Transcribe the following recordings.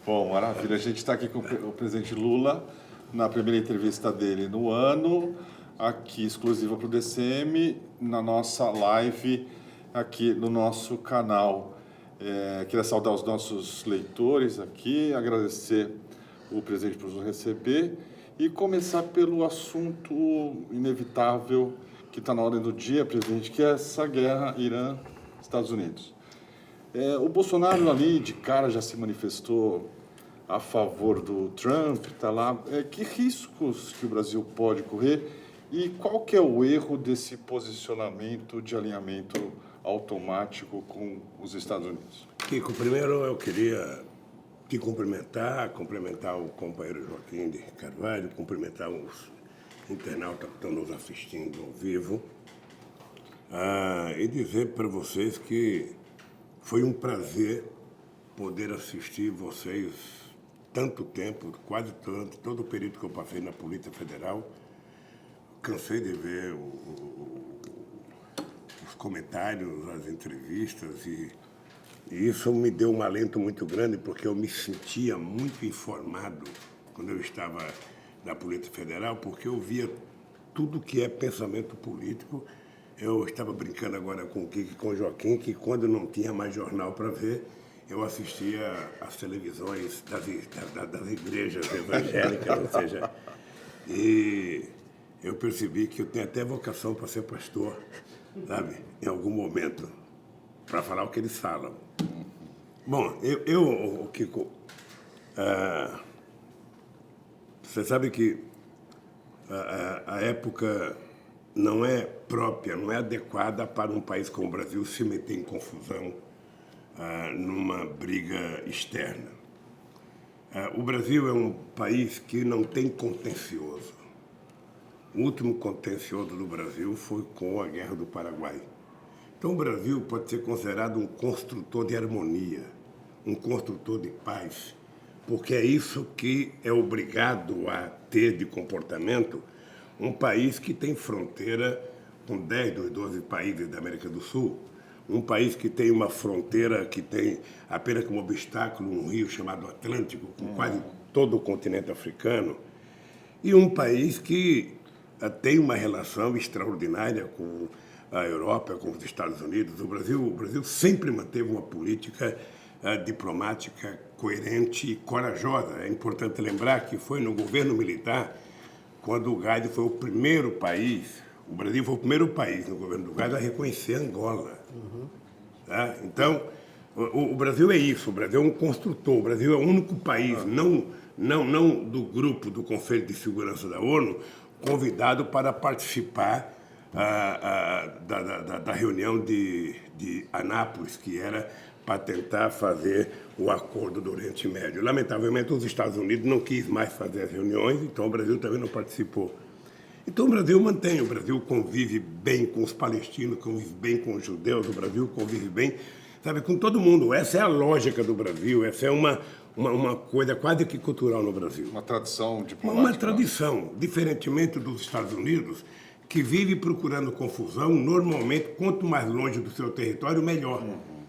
Bom, maravilha. A gente está aqui com o presidente Lula, na primeira entrevista dele no ano, aqui exclusiva para o DCM, na nossa live aqui no nosso canal. Queria saudar os nossos leitores aqui, agradecer o presidente por nos receber e começar pelo assunto inevitável que está na ordem do dia, presidente, que é essa guerra Irã-Estados Unidos. O Bolsonaro ali de cara já se manifestou a favor do Trump, está lá. Que riscos que o Brasil pode correr e qual que é o erro desse posicionamento de alinhamento automático com os Estados Unidos? Kiko, primeiro eu queria te cumprimentar o companheiro Joaquim de Carvalho, cumprimentar os internautas que estão nos assistindo ao vivo e dizer para vocês que foi um prazer poder assistir vocês tanto tempo, quase todo o período que eu passei na Polícia Federal. Cansei de ver os comentários, as entrevistas e isso me deu um alento muito grande porque eu me sentia muito informado quando eu estava na Polícia Federal, porque eu via tudo que é pensamento político. Eu estava brincando agora com o Kiko e com o Joaquim, que quando não tinha mais jornal para ver, eu assistia às televisões das igrejas evangélicas, ou seja, e eu percebi que eu tenho até vocação para ser pastor, sabe, em algum momento, para falar o que eles falam. Bom, Kiko, você sabe que a época não é própria, não é adequada para um país como o Brasil se meter em confusão numa briga externa. O Brasil é um país que não tem contencioso. O último contencioso do Brasil foi com a Guerra do Paraguai. Então o Brasil pode ser considerado um construtor de harmonia, um construtor de paz, porque é isso que é obrigado a ter de comportamento um país que tem fronteira com 10 dos 12 países da América do Sul, um país que tem uma fronteira que tem apenas como obstáculo um rio chamado Atlântico, com quase todo o continente africano, e um país que tem uma relação extraordinária com a Europa, com os Estados Unidos. O Brasil sempre manteve uma política diplomática coerente e corajosa. É importante lembrar que foi no governo militar quando o Geisel foi o primeiro país, o Brasil foi o primeiro país no governo do Geisel a reconhecer Angola. Tá? Então, o Brasil é isso, o Brasil é um construtor, o Brasil é o único país, não do grupo do Conselho de Segurança da ONU, convidado para participar da reunião de Anápolis, que era para tentar fazer o acordo do Oriente Médio. Lamentavelmente, os Estados Unidos não quis mais fazer as reuniões, então o Brasil também não participou. Então o Brasil convive bem com os palestinos, convive bem com os judeus, o Brasil convive bem, sabe, com todo mundo. Essa é a lógica do Brasil, essa é uma coisa quase que cultural no Brasil. Uma tradição diplomática. Uma tradição, diferentemente dos Estados Unidos, que vive procurando confusão, normalmente, quanto mais longe do seu território, melhor.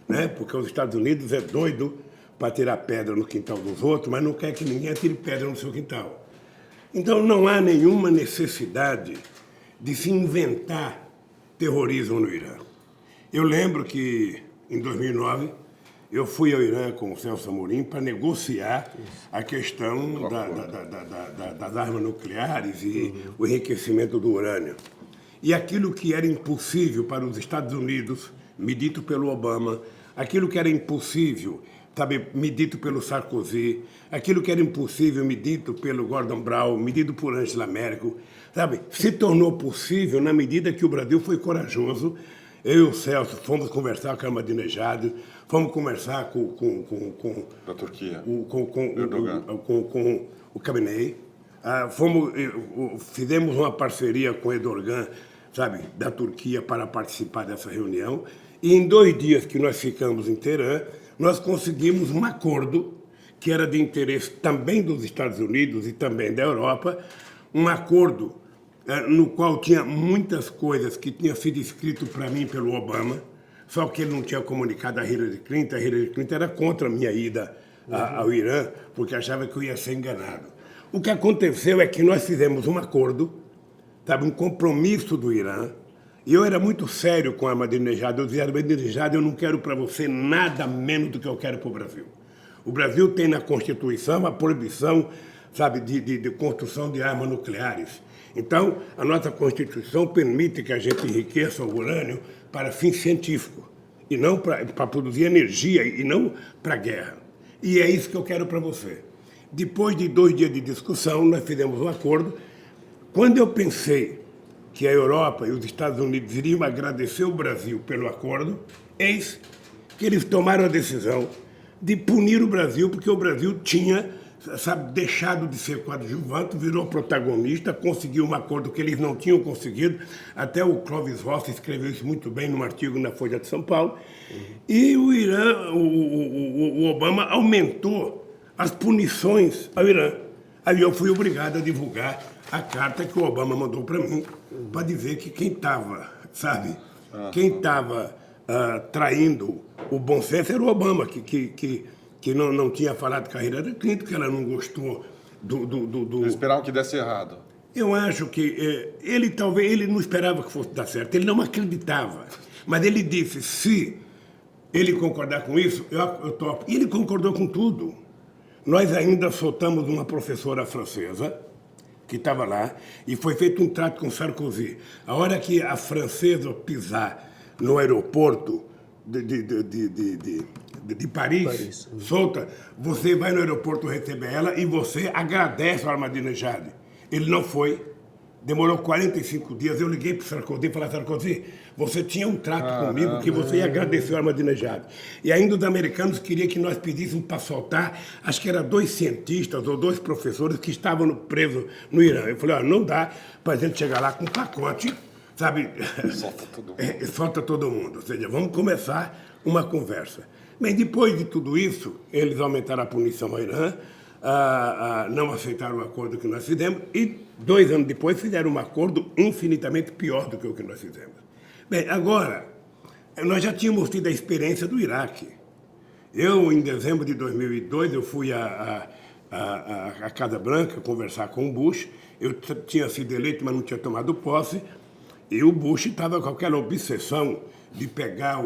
Né? Porque os Estados Unidos é doido para tirar pedra no quintal dos outros, mas não quer que ninguém atire pedra no seu quintal. Então não há nenhuma necessidade de se inventar terrorismo no Irã. Eu lembro que, em 2009, eu fui ao Irã com o Celso Amorim para negociar a questão das armas nucleares e o enriquecimento do urânio. E aquilo que era impossível para os Estados Unidos, medido pelo Obama, aquilo que era impossível, sabe, medido pelo Sarkozy, aquilo que era impossível, medido pelo Gordon Brown, medido por Angela Merkel, sabe, se tornou possível na medida que o Brasil foi corajoso. Eu e o Celso fomos conversar com a Ahmadinejad, fomos conversar da Turquia, com o Khamenei, fizemos uma parceria com o Erdogan, sabe, da Turquia para participar dessa reunião. E em 2 dias que nós ficamos em Teherã, nós conseguimos um acordo que era de interesse também dos Estados Unidos e também da Europa, um acordo no qual tinha muitas coisas que tinham sido escrito para mim pelo Obama, só que ele não tinha comunicado a Hillary Clinton. A Hillary Clinton era contra a minha ida ao Irã, porque achava que eu ia ser enganado. O que aconteceu é que nós fizemos um acordo, sabe, um compromisso do Irã, e eu era muito sério com Ahmadinejad. Eu dizia: Ahmadinejad, eu não quero para você nada menos do que eu quero para o Brasil. O Brasil tem na Constituição a proibição, sabe, de construção de armas nucleares. Então, a nossa Constituição permite que a gente enriqueça o urânio para fins científicos, e não para produzir energia, e não para guerra. E é isso que eu quero para você. Depois de 2 dias de discussão, nós fizemos um acordo. Quando eu pensei que a Europa e os Estados Unidos iriam agradecer o Brasil pelo acordo, eis que eles tomaram a decisão de punir o Brasil, porque o Brasil tinha, sabe, deixado de ser coadjuvante, virou protagonista, conseguiu um acordo que eles não tinham conseguido. Até o Clovis Rossi escreveu isso muito bem num artigo na Folha de São Paulo. E o Irã, o Obama aumentou as punições ao Irã. Aí eu fui obrigado a divulgar a carta que o Obama mandou para mim, para dizer que quem estava, sabe, quem estava traindo o bom senso era o Obama, que não tinha falado com a Hillary Clinton, que ela não gostou do... Eles esperavam que desse errado. Eu acho que ele não esperava que fosse dar certo, ele não acreditava. Mas ele disse: se ele concordar com isso, eu topo. E ele concordou com tudo. Nós ainda soltamos uma professora francesa, que estava lá, e foi feito um trato com Sarkozy. A hora que a francesa pisar no aeroporto de Paris, solta, você vai no aeroporto receber ela e você agradece ao Ahmadinejad. Ele não foi, demorou 45 dias, eu liguei para o Sarkozy e falei: Sarkozy, você tinha um trato comigo que você ia agradecer ao Ahmadinejad. E ainda os americanos queriam que nós pedíssemos para soltar, acho que eram 2 cientistas ou 2 professores que estavam presos no Irã. Eu falei: não dá para a gente chegar lá com um pacote, sabe? Solta todo mundo. Solta todo mundo. Ou seja, vamos começar uma conversa. Bem, depois de tudo isso, eles aumentaram a punição ao Irã, não aceitaram o acordo que nós fizemos, e 2 anos depois fizeram um acordo infinitamente pior do que o que nós fizemos. Bem, agora, nós já tínhamos tido a experiência do Iraque. Eu, em dezembro de 2002, eu fui à Casa Branca conversar com o Bush. Eu tinha sido eleito, mas não tinha tomado posse, e o Bush estava com aquela obsessão de pegar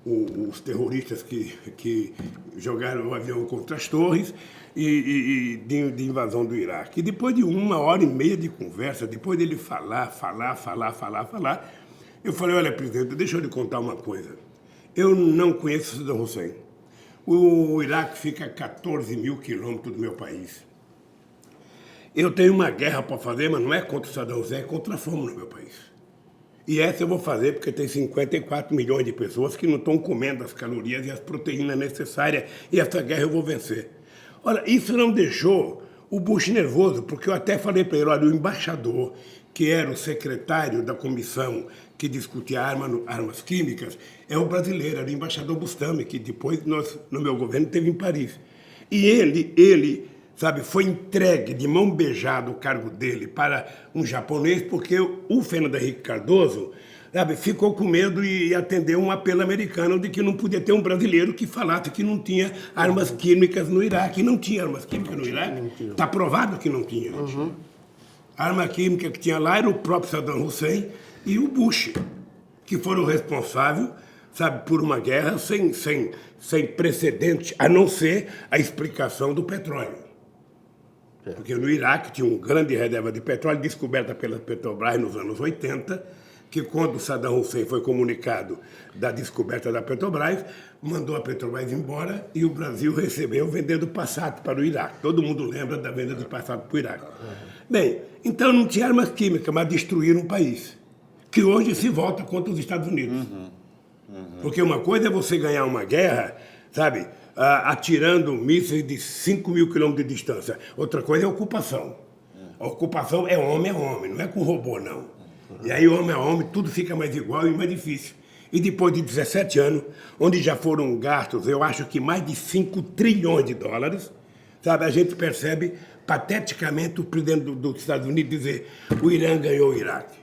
os terroristas que jogaram o avião contra as torres e de invasão do Iraque. E depois de 1h30 de conversa, depois dele falar, eu falei: olha, presidente, deixa eu lhe contar uma coisa. Eu não conheço Saddam Hussein. O Iraque fica a 14 mil quilômetros do meu país. Eu tenho uma guerra para fazer, mas não é contra o Saddam Hussein, é contra a fome no meu país. E essa eu vou fazer porque tem 54 milhões de pessoas que não estão comendo as calorias e as proteínas necessárias, e essa guerra eu vou vencer. Olha, isso não deixou o Bush nervoso, porque eu até falei para ele: olha, o embaixador, que era o secretário da comissão que discutia armas químicas, é o brasileiro, era o embaixador Bustami, que depois no meu governo esteve em Paris. E ele, sabe, foi entregue de mão beijada o cargo dele para um japonês, porque o Fernando Henrique Cardoso, sabe, ficou com medo e atendeu um apelo americano de que não podia ter um brasileiro que falasse que não tinha armas químicas no Iraque. E não tinha armas químicas no Iraque. Está provado que não tinha. A arma química que tinha lá era o próprio Saddam Hussein e o Bush, que foram responsáveis, sabe, por uma guerra sem precedente, a não ser a explicação do petróleo. Porque no Iraque tinha uma grande reserva de petróleo descoberta pela Petrobras nos anos 80, que quando Saddam Hussein foi comunicado da descoberta da Petrobras, mandou a Petrobras embora e o Brasil recebeu vendendo Passat para o Iraque. Todo mundo lembra da venda de Passat para o Iraque. Bem, então não tinha armas químicas, mas destruíram um país, que hoje se volta contra os Estados Unidos. Porque uma coisa é você ganhar uma guerra, sabe, atirando mísseis de 5 mil quilômetros de distância. Outra coisa é a ocupação. A ocupação é homem a homem, não é com robô, não. E aí, homem a homem, tudo fica mais igual e mais difícil. E depois de 17 anos, onde já foram gastos, eu acho que mais de 5 trilhões de dólares, sabe, a gente percebe pateticamente o presidente dos Estados Unidos dizer: o Irã ganhou o Iraque.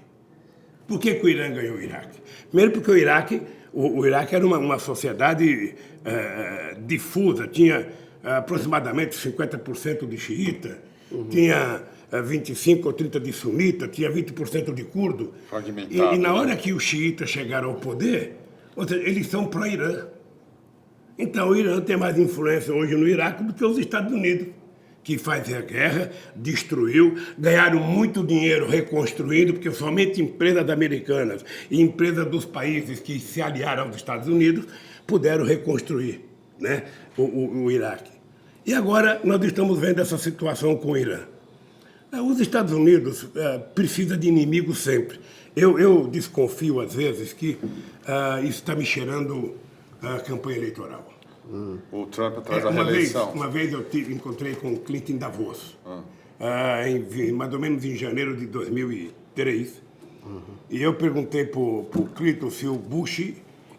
Por que o Irã ganhou o Iraque? Primeiro porque o Iraque era uma sociedade difusa, tinha aproximadamente 50% de xiita, tinha 25 ou 30 de sunita, tinha 20% de curdo. Fragmentado, E na hora né? que os xiitas chegaram ao poder, ou seja, eles são pró-Irã. Então o Irã tem mais influência hoje no Iraque do que os Estados Unidos, que fazem a guerra, destruiu, ganharam muito dinheiro reconstruindo, porque somente empresas americanas e empresas dos países que se aliaram aos Estados Unidos puderam reconstruir, né, o Iraque. E agora nós estamos vendo essa situação com o Irã. Os Estados Unidos precisam de inimigos sempre. Eu desconfio, às vezes, que isso está me cheirando a campanha eleitoral. O Trump atrás da reeleição. Uma vez eu encontrei com o Clinton em Davos, mais ou menos em janeiro de 2003, e eu perguntei para o Clinton se o Bush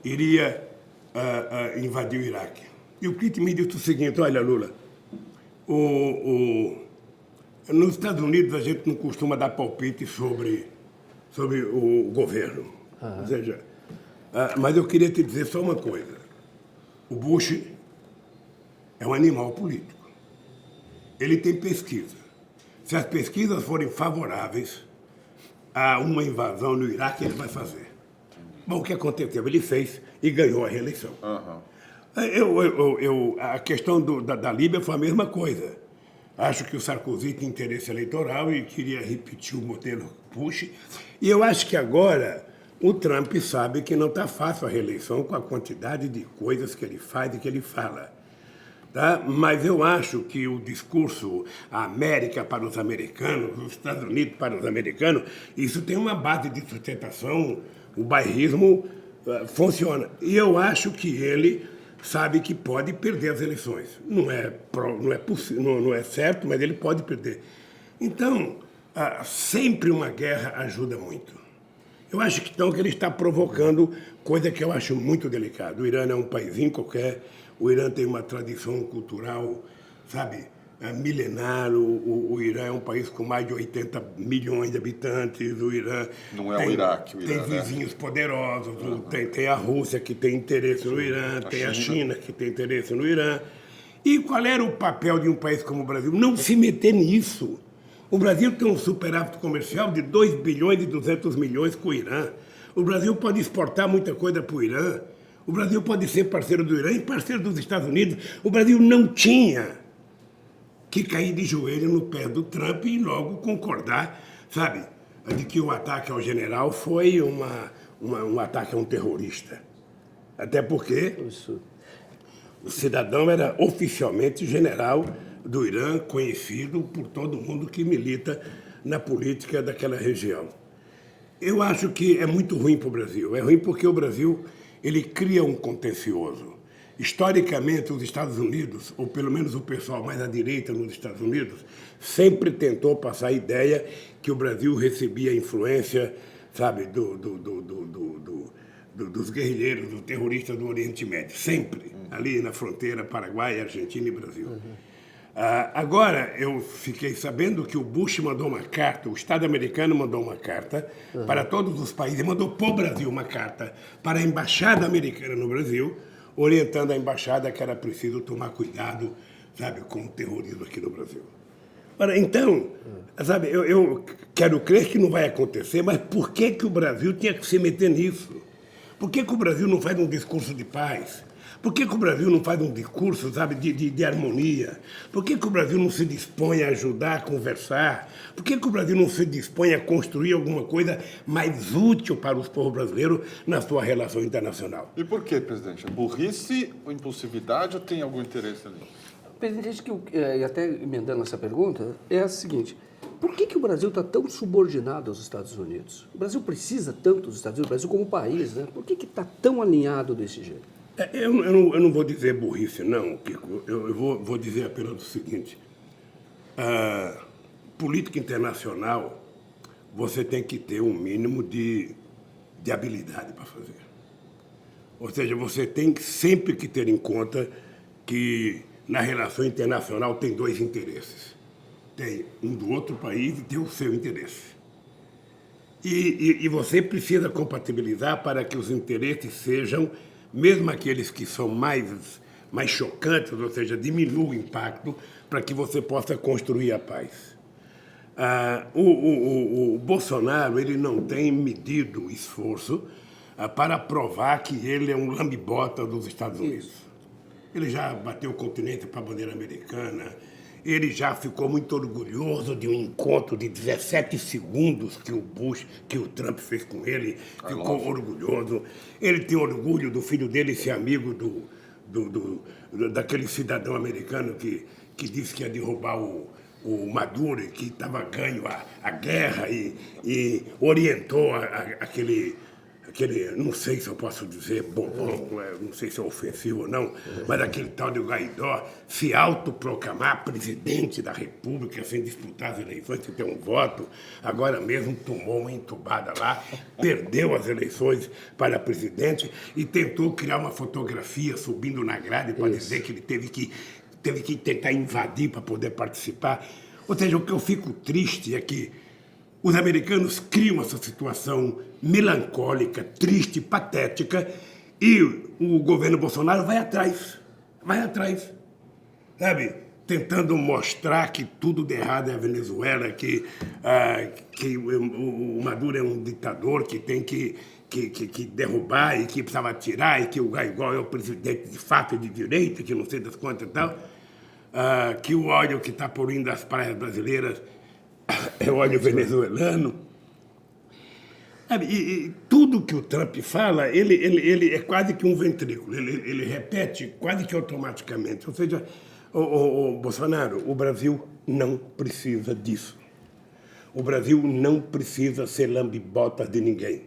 iria invadir o Iraque. E o Clinton me disse o seguinte: olha, Lula, nos Estados Unidos a gente não costuma dar palpite sobre o governo. Ou seja, mas eu queria te dizer só uma coisa. O Bush é um animal político. Ele tem pesquisa. Se as pesquisas forem favoráveis a uma invasão no Iraque, ele vai fazer. Bom, o que aconteceu? Ele fez e ganhou a reeleição. A questão da Líbia foi a mesma coisa. Acho que o Sarkozy tinha interesse eleitoral e queria repetir o modelo Bush. E eu acho que agora o Trump sabe que não está fácil a reeleição com a quantidade de coisas que ele faz e que ele fala. Tá? Mas eu acho que o discurso a América para os americanos, os Estados Unidos para os americanos, isso tem uma base de sustentação, o bairrismo funciona. E eu acho que ele sabe que pode perder as eleições. Não é certo, mas ele pode perder. Então, sempre uma guerra ajuda muito. Eu acho que, então, que ele está provocando coisa que eu acho muito delicada. O Irã não é um paísinho qualquer, o Irã tem uma tradição cultural, sabe, milenar. O Irã é um país com mais de 80 milhões de habitantes. O Irã não é o Iraque, o Irã, tem vizinhos poderosos. Tem a Rússia, que tem interesse no Irã, tem a China, que tem interesse no Irã. E qual era o papel de um país como o Brasil? Não se meter nisso. O Brasil tem um superávit comercial de 2 bilhões e 200 milhões com o Irã. O Brasil pode exportar muita coisa para o Irã. O Brasil pode ser parceiro do Irã e parceiro dos Estados Unidos. O Brasil não tinha que cair de joelho no pé do Trump e logo concordar, sabe, de que o ataque ao general foi um ataque a um terrorista. Até porque o cidadão era oficialmente general do Irã, conhecido por todo mundo que milita na política daquela região. Eu acho que é muito ruim para o Brasil. É ruim porque o Brasil ele cria um contencioso. Historicamente, os Estados Unidos, ou pelo menos o pessoal mais à direita nos Estados Unidos, sempre tentou passar a ideia que o Brasil recebia influência, sabe, dos guerrilheiros, dos terroristas do Oriente Médio. Sempre, ali na fronteira Paraguai, Argentina e Brasil. Agora, eu fiquei sabendo que o Bush mandou uma carta, o Estado americano mandou uma carta para todos os países, mandou para o Brasil uma carta para a Embaixada Americana no Brasil, orientando a Embaixada que era preciso tomar cuidado, sabe, com o terrorismo aqui no Brasil. Ora, então, sabe, eu quero crer que não vai acontecer, mas por que o Brasil tinha que se meter nisso? Por que o Brasil não faz um discurso de paz? Por que o Brasil não faz um discurso, sabe, de harmonia? Por que o Brasil não se dispõe a ajudar a conversar? Por que o Brasil não se dispõe a construir alguma coisa mais útil para os povos brasileiros na sua relação internacional? E por que, presidente? Burrice ou impulsividade ou tem algum interesse ali? Presidente, e até emendando essa pergunta, é a seguinte: por que o Brasil está tão subordinado aos Estados Unidos? O Brasil precisa tanto dos Estados Unidos, o Brasil como país, né? Por que está tão alinhado desse jeito? Eu não vou dizer burrice, não, Kiko. Eu vou dizer apenas o seguinte. Política internacional, você tem que ter um mínimo de habilidade para fazer. Ou seja, você tem sempre que ter em conta que na relação internacional tem dois interesses. Tem um do outro país e tem o seu interesse. E você precisa compatibilizar para que os interesses sejam, mesmo aqueles que são mais mais chocantes, ou seja, diminua o impacto para que você possa construir a paz. O Bolsonaro ele não tem medido esforço para provar que ele é um lambibota dos Estados Unidos. Ele já bateu o continente para a bandeira americana, ele já ficou muito orgulhoso de um encontro de 17 segundos que o Trump fez com ele, ficou orgulhoso. Ele tem orgulho do filho dele ser amigo daquele cidadão americano que disse que ia derrubar o Maduro, que estava ganho a guerra e orientou aquele, não sei se eu posso dizer bobão, não sei se é ofensivo ou não, mas aquele tal de Guaidó se autoproclamar presidente da República sem disputar as eleições, sem ter um voto, agora mesmo tomou uma entubada lá, perdeu as eleições para presidente e tentou criar uma fotografia subindo na grade para dizer que ele teve que tentar invadir para poder participar. Ou seja, o que eu fico triste é que os americanos criam essa situação melancólica, triste, patética, e o governo Bolsonaro vai atrás, sabe? Tentando mostrar que tudo de errado é a Venezuela, que o Maduro é um ditador que tem que derrubar e que precisava tirar, e que o Guaidó é o presidente de fato e de direito, que não sei das quantas e tal, que o óleo que está poluindo as praias brasileiras é o óleo venezuelano. E tudo que o Trump fala, ele é quase que um ventrículo, ele repete quase que automaticamente. Ou seja, o Bolsonaro, o Brasil não precisa disso. O Brasil não precisa ser lambibota de ninguém.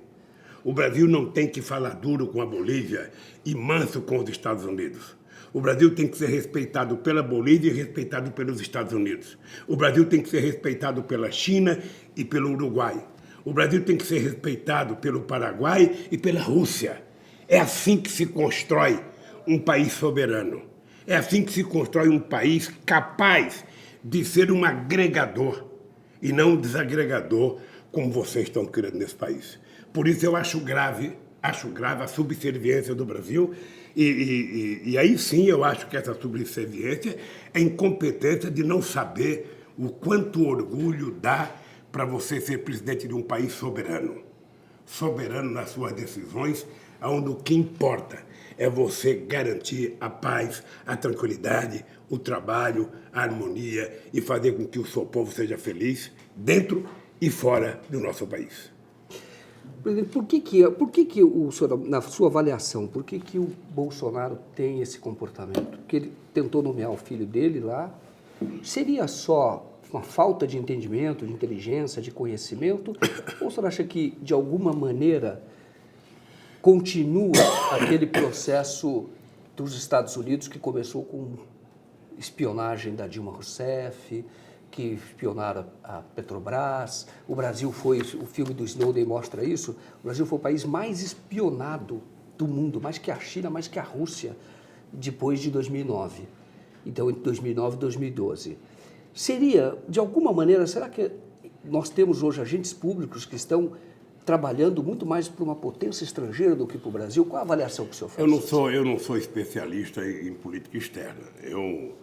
O Brasil não tem que falar duro com a Bolívia e manso com os Estados Unidos. O Brasil tem que ser respeitado pela Bolívia e respeitado pelos Estados Unidos. O Brasil tem que ser respeitado pela China e pelo Uruguai. O Brasil tem que ser respeitado pelo Paraguai e pela Rússia. É assim que se constrói um país soberano. É assim que se constrói um país capaz de ser um agregador e não um desagregador como vocês estão criando nesse país. Por isso eu acho grave a subserviência do Brasil e aí sim eu acho que essa subserviência é incompetência de não saber o quanto orgulho dá para você ser presidente de um país soberano. Soberano nas suas decisões, onde o que importa é você garantir a paz, a tranquilidade, o trabalho, a harmonia e fazer com que o seu povo seja feliz dentro e fora do nosso país. Presidente, por que o senhor, na sua avaliação, por que o Bolsonaro tem esse comportamento? Que ele tentou nomear o filho dele lá. Seria só uma falta de entendimento, de inteligência, de conhecimento? Ou o senhor acha que, de alguma maneira, continua aquele processo dos Estados Unidos que começou com espionagem da Dilma Rousseff, que espionaram a Petrobras? O Brasil foi, o filme do Snowden mostra isso, o Brasil foi o país mais espionado do mundo, mais que a China, mais que a Rússia, depois de 2009. Então, entre 2009 e 2012. Seria, de alguma maneira, será que nós temos hoje agentes públicos que estão trabalhando muito mais para uma potência estrangeira do que para o Brasil? Qual a avaliação que o senhor faz? Eu não sou especialista em política externa. Eu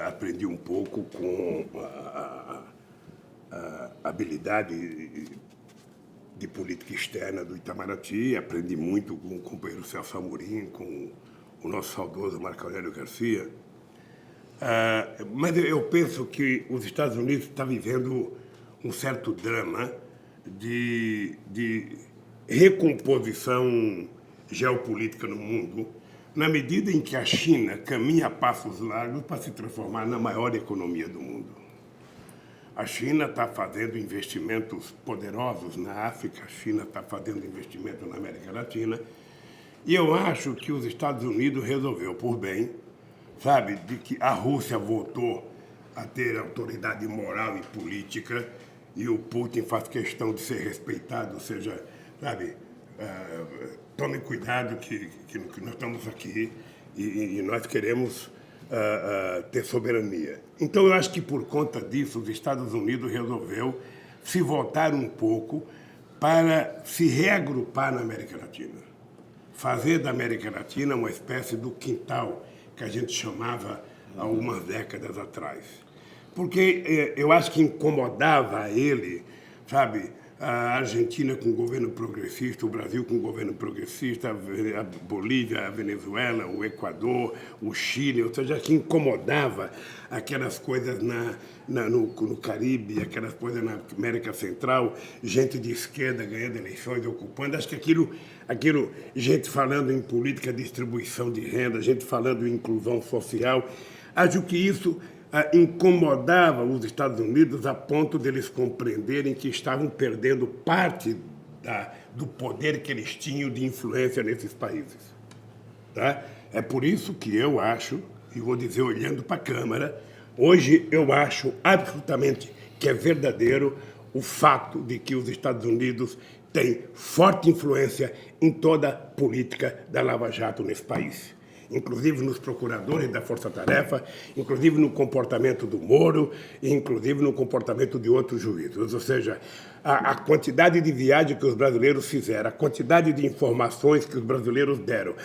aprendi um pouco com a habilidade de política externa do Itamaraty, aprendi muito com o companheiro Celso Amorim, com o nosso saudoso Marco Aurélio Garcia. Mas eu penso que os Estados Unidos estão vivendo um certo drama de recomposição geopolítica no mundo, na medida em que a China caminha a passos largos para se transformar na maior economia do mundo. A China está fazendo investimentos poderosos na África, a China está fazendo investimento na América Latina, e eu acho que os Estados Unidos resolveu por bem, sabe, de que a Rússia voltou a ter autoridade moral e política, e o Putin faz questão de ser respeitado, ou seja, sabe, tomem cuidado que nós estamos aqui e nós queremos ter soberania. Então, eu acho que por conta disso, os Estados Unidos resolveu se voltar um pouco para se reagrupar na América Latina. Fazer da América Latina uma espécie do quintal que a gente chamava há algumas décadas atrás. Porque eu acho que incomodava ele, sabe, a Argentina com governo progressista, o Brasil com governo progressista, a Bolívia, a Venezuela, o Equador, o Chile, ou seja, que incomodava aquelas coisas no Caribe, aquelas coisas na América Central, gente de esquerda ganhando eleições, ocupando. Acho que aquilo, gente falando em política de distribuição de renda, gente falando em inclusão social, acho que isso incomodava os Estados Unidos a ponto deles compreenderem que estavam perdendo parte do poder que eles tinham de influência nesses países. Tá? É por isso que eu acho, e vou dizer olhando para a Câmara, hoje eu acho absolutamente que é verdadeiro o fato de que os Estados Unidos têm forte influência em toda a política da Lava Jato nesse país. Inclusive nos procuradores da Força Tarefa, inclusive no comportamento do Moro, e inclusive no comportamento de outros juízes. Ou seja, a quantidade de viagens que os brasileiros fizeram, a quantidade de informações que os brasileiros deram,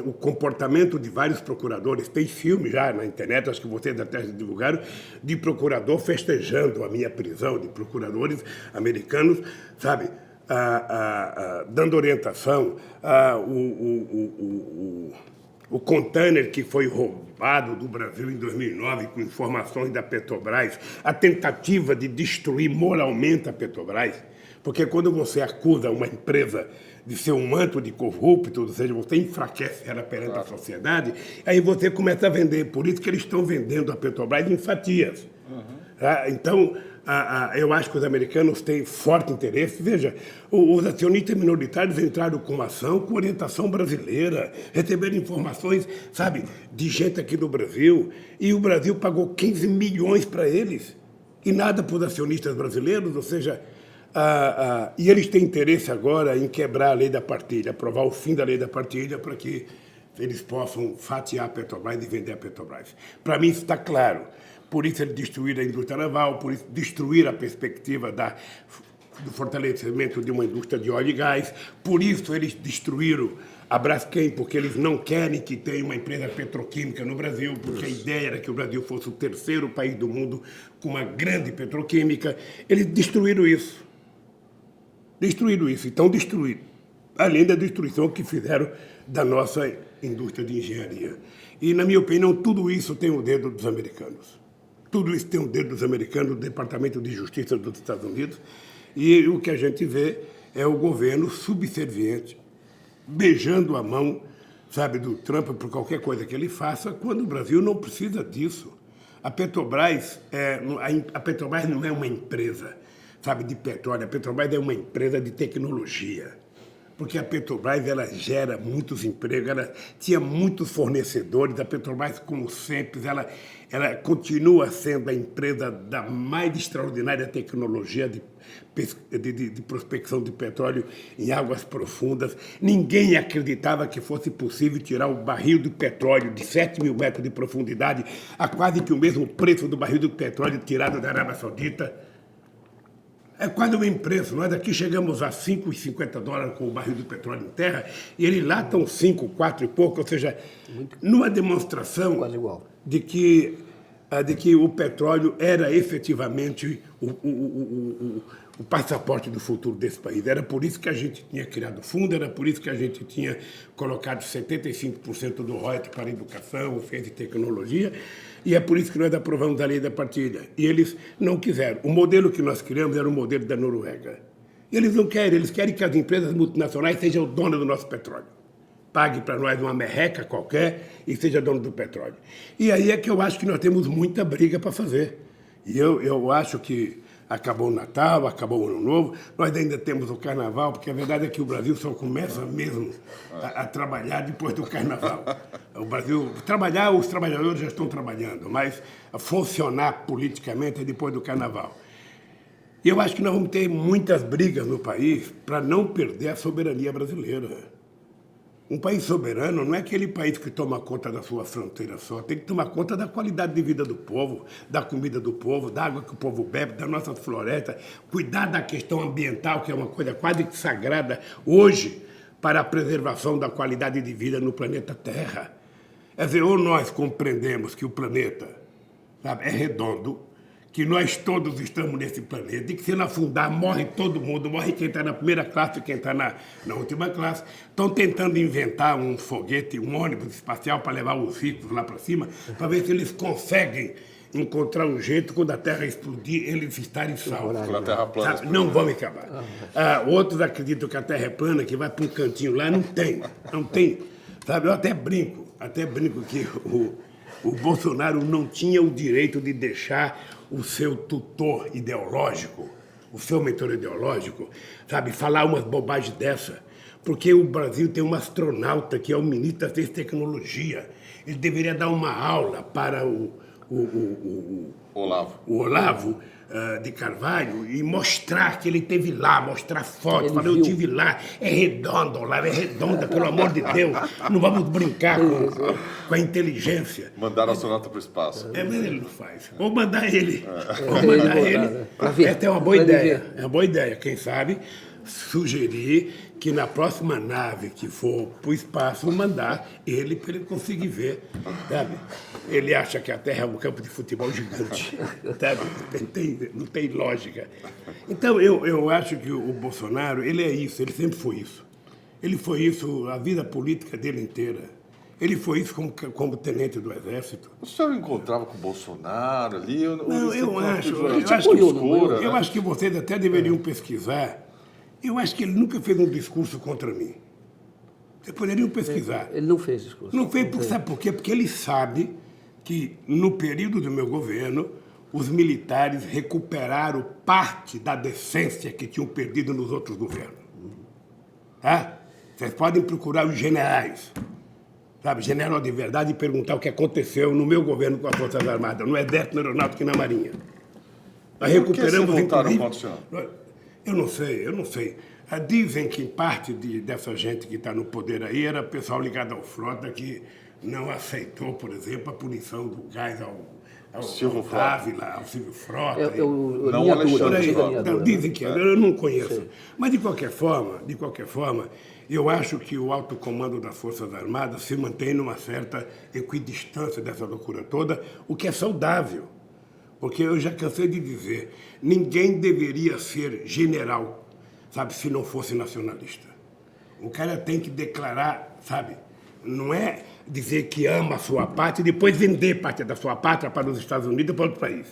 o comportamento de vários procuradores. Tem filme já na internet, acho que vocês até divulgaram, de procurador festejando a minha prisão, de procuradores americanos, sabe, dando orientação, o container que foi roubado do Brasil em 2009 com informações da Petrobras, a tentativa de destruir moralmente a Petrobras, porque quando você acusa uma empresa de ser um manto de corrupto, ou seja, você enfraquece ela perante a sociedade, aí você começa a vender. Por isso que eles estão vendendo a Petrobras em fatias. Então, eu acho que os americanos têm forte interesse. Veja, os acionistas minoritários entraram com uma ação com orientação brasileira, receberam informações, sabe, de gente aqui do Brasil, e o Brasil pagou 15 milhões para eles, e nada para os acionistas brasileiros, ou seja, e eles têm interesse agora em quebrar a lei da partilha, aprovar o fim da lei da partilha para que eles possam fatiar a Petrobras e vender a Petrobras. Para mim isso está claro. Por isso eles destruíram a indústria naval, por isso destruíram a perspectiva do fortalecimento de uma indústria de óleo e gás, por isso eles destruíram a Braskem, porque eles não querem que tenha uma empresa petroquímica no Brasil, porque a ideia era que o Brasil fosse o terceiro país do mundo com uma grande petroquímica. Eles destruíram isso. Destruíram isso, então destruíram, além da destruição que fizeram da nossa indústria de engenharia. E, na minha opinião, tudo isso tem o dedo dos americanos. Tudo isso tem o dedo dos americanos, do Departamento de Justiça dos Estados Unidos, e o que a gente vê é o governo subserviente, beijando a mão, sabe, do Trump por qualquer coisa que ele faça, quando o Brasil não precisa disso. A Petrobras não é uma empresa, sabe, de petróleo. A Petrobras é uma empresa de tecnologia. Porque a Petrobras ela gera muitos empregos, ela tinha muitos fornecedores. A Petrobras, como sempre, ela continua sendo a empresa da mais extraordinária tecnologia de prospecção de petróleo em águas profundas. Ninguém acreditava que fosse possível tirar o barril de petróleo de 7 mil metros de profundidade a quase que o mesmo preço do barril de petróleo tirado da Arábia Saudita. É quase o mesmo preço. Nós aqui chegamos a $5,50 com o barril de petróleo em terra, e eles lá estão 5, 4 e pouco, ou seja, numa demonstração quase igual. De que o petróleo era efetivamente o passaporte do futuro desse país. Era por isso que a gente tinha criado o fundo, era por isso que a gente tinha colocado 75% do royalties para a educação, ciência e tecnologia, e é por isso que nós aprovamos a lei da partilha. E eles não quiseram. O modelo que nós criamos era o modelo da Noruega. Eles não querem, eles querem que as empresas multinacionais sejam donas do nosso petróleo. Pague para nós uma merreca qualquer e seja dono do petróleo. E aí é que eu acho que nós temos muita briga para fazer. E eu acho que acabou o Natal, acabou o Ano Novo, nós ainda temos o Carnaval, porque a verdade é que o Brasil só começa mesmo a trabalhar depois do Carnaval. O Brasil, trabalhar, os trabalhadores já estão trabalhando, mas a funcionar politicamente é depois do Carnaval. E eu acho que nós vamos ter muitas brigas no país para não perder a soberania brasileira. Um país soberano não é aquele país que toma conta da sua fronteira só, tem que tomar conta da qualidade de vida do povo, da comida do povo, da água que o povo bebe, das nossas florestas, cuidar da questão ambiental, que é uma coisa quase que sagrada hoje para a preservação da qualidade de vida no planeta Terra. Quer dizer, ou nós compreendemos que o planeta, sabe, é redondo, que nós todos estamos nesse planeta e que se ele afundar, morre todo mundo, morre quem está na primeira classe e quem está na última classe. Estão tentando inventar um foguete, um ônibus espacial para levar os ricos lá para cima, para ver se eles conseguem encontrar um jeito, quando a Terra explodir, eles estarem salvos. Quando a Terra plana Sabe? Não vão acabar. Outros acreditam que a Terra é plana, que vai para um cantinho lá. Não tem. Sabe, eu até brinco que o Bolsonaro não tinha o direito de deixar o seu tutor ideológico, o seu mentor ideológico, sabe, falar umas bobagens dessa. Porque o Brasil tem um astronauta que é o ministro da Ciência e Tecnologia. Ele deveria dar uma aula para o Olavo de Carvalho e mostrar que ele esteve lá, mostrar fotos, falar, eu estive lá, é redondo, Olavo, é redonda, pelo amor de Deus, não vamos brincar com a inteligência. Mandar o astronauta para o espaço. Mas ele não faz. Ou mandar ele. Essa é uma boa ideia. É uma boa ideia. Quem sabe sugerir que na próxima nave que for para o espaço, mandar ele para ele conseguir ver, sabe? Ele acha que a Terra é um campo de futebol gigante, sabe? Não tem lógica. Então, eu acho que o Bolsonaro, ele é isso, ele sempre foi isso. Ele foi isso a vida política dele inteira. Ele foi isso como tenente do Exército. O senhor encontrava com o Bolsonaro ali? Não, eu acho que vocês até deveriam pesquisar. Eu acho que ele nunca fez um discurso contra mim. Vocês poderiam pesquisar. Ele não fez discurso. Não fez, sabe por quê? Porque ele sabe que, no período do meu governo, os militares recuperaram parte da decência que tinham perdido nos outros governos. Tá? Vocês podem procurar os generais, sabe, general de verdade, e perguntar o que aconteceu no meu governo com as Forças Armadas, no Exército, na Aeronáutica e na Marinha. Nós recuperamos, por que se voltaram contra o senhor? Eu não sei. Dizem que parte dessa gente que está no poder aí era pessoal ligado ao Frota que não aceitou, por exemplo, a punição do gás ao Silvio Frota. Ao Silvio Frota. Não Alexandre Frota. Dizem que eu não conheço. Sim. Mas, de qualquer forma, eu acho que o alto comando das Forças Armadas se mantém numa certa equidistância dessa loucura toda, o que é saudável. Porque eu já cansei de dizer, ninguém deveria ser general, sabe, se não fosse nacionalista. O cara tem que declarar, sabe, não é dizer que ama a sua pátria e depois vender parte da sua pátria para os Estados Unidos ou para outro país.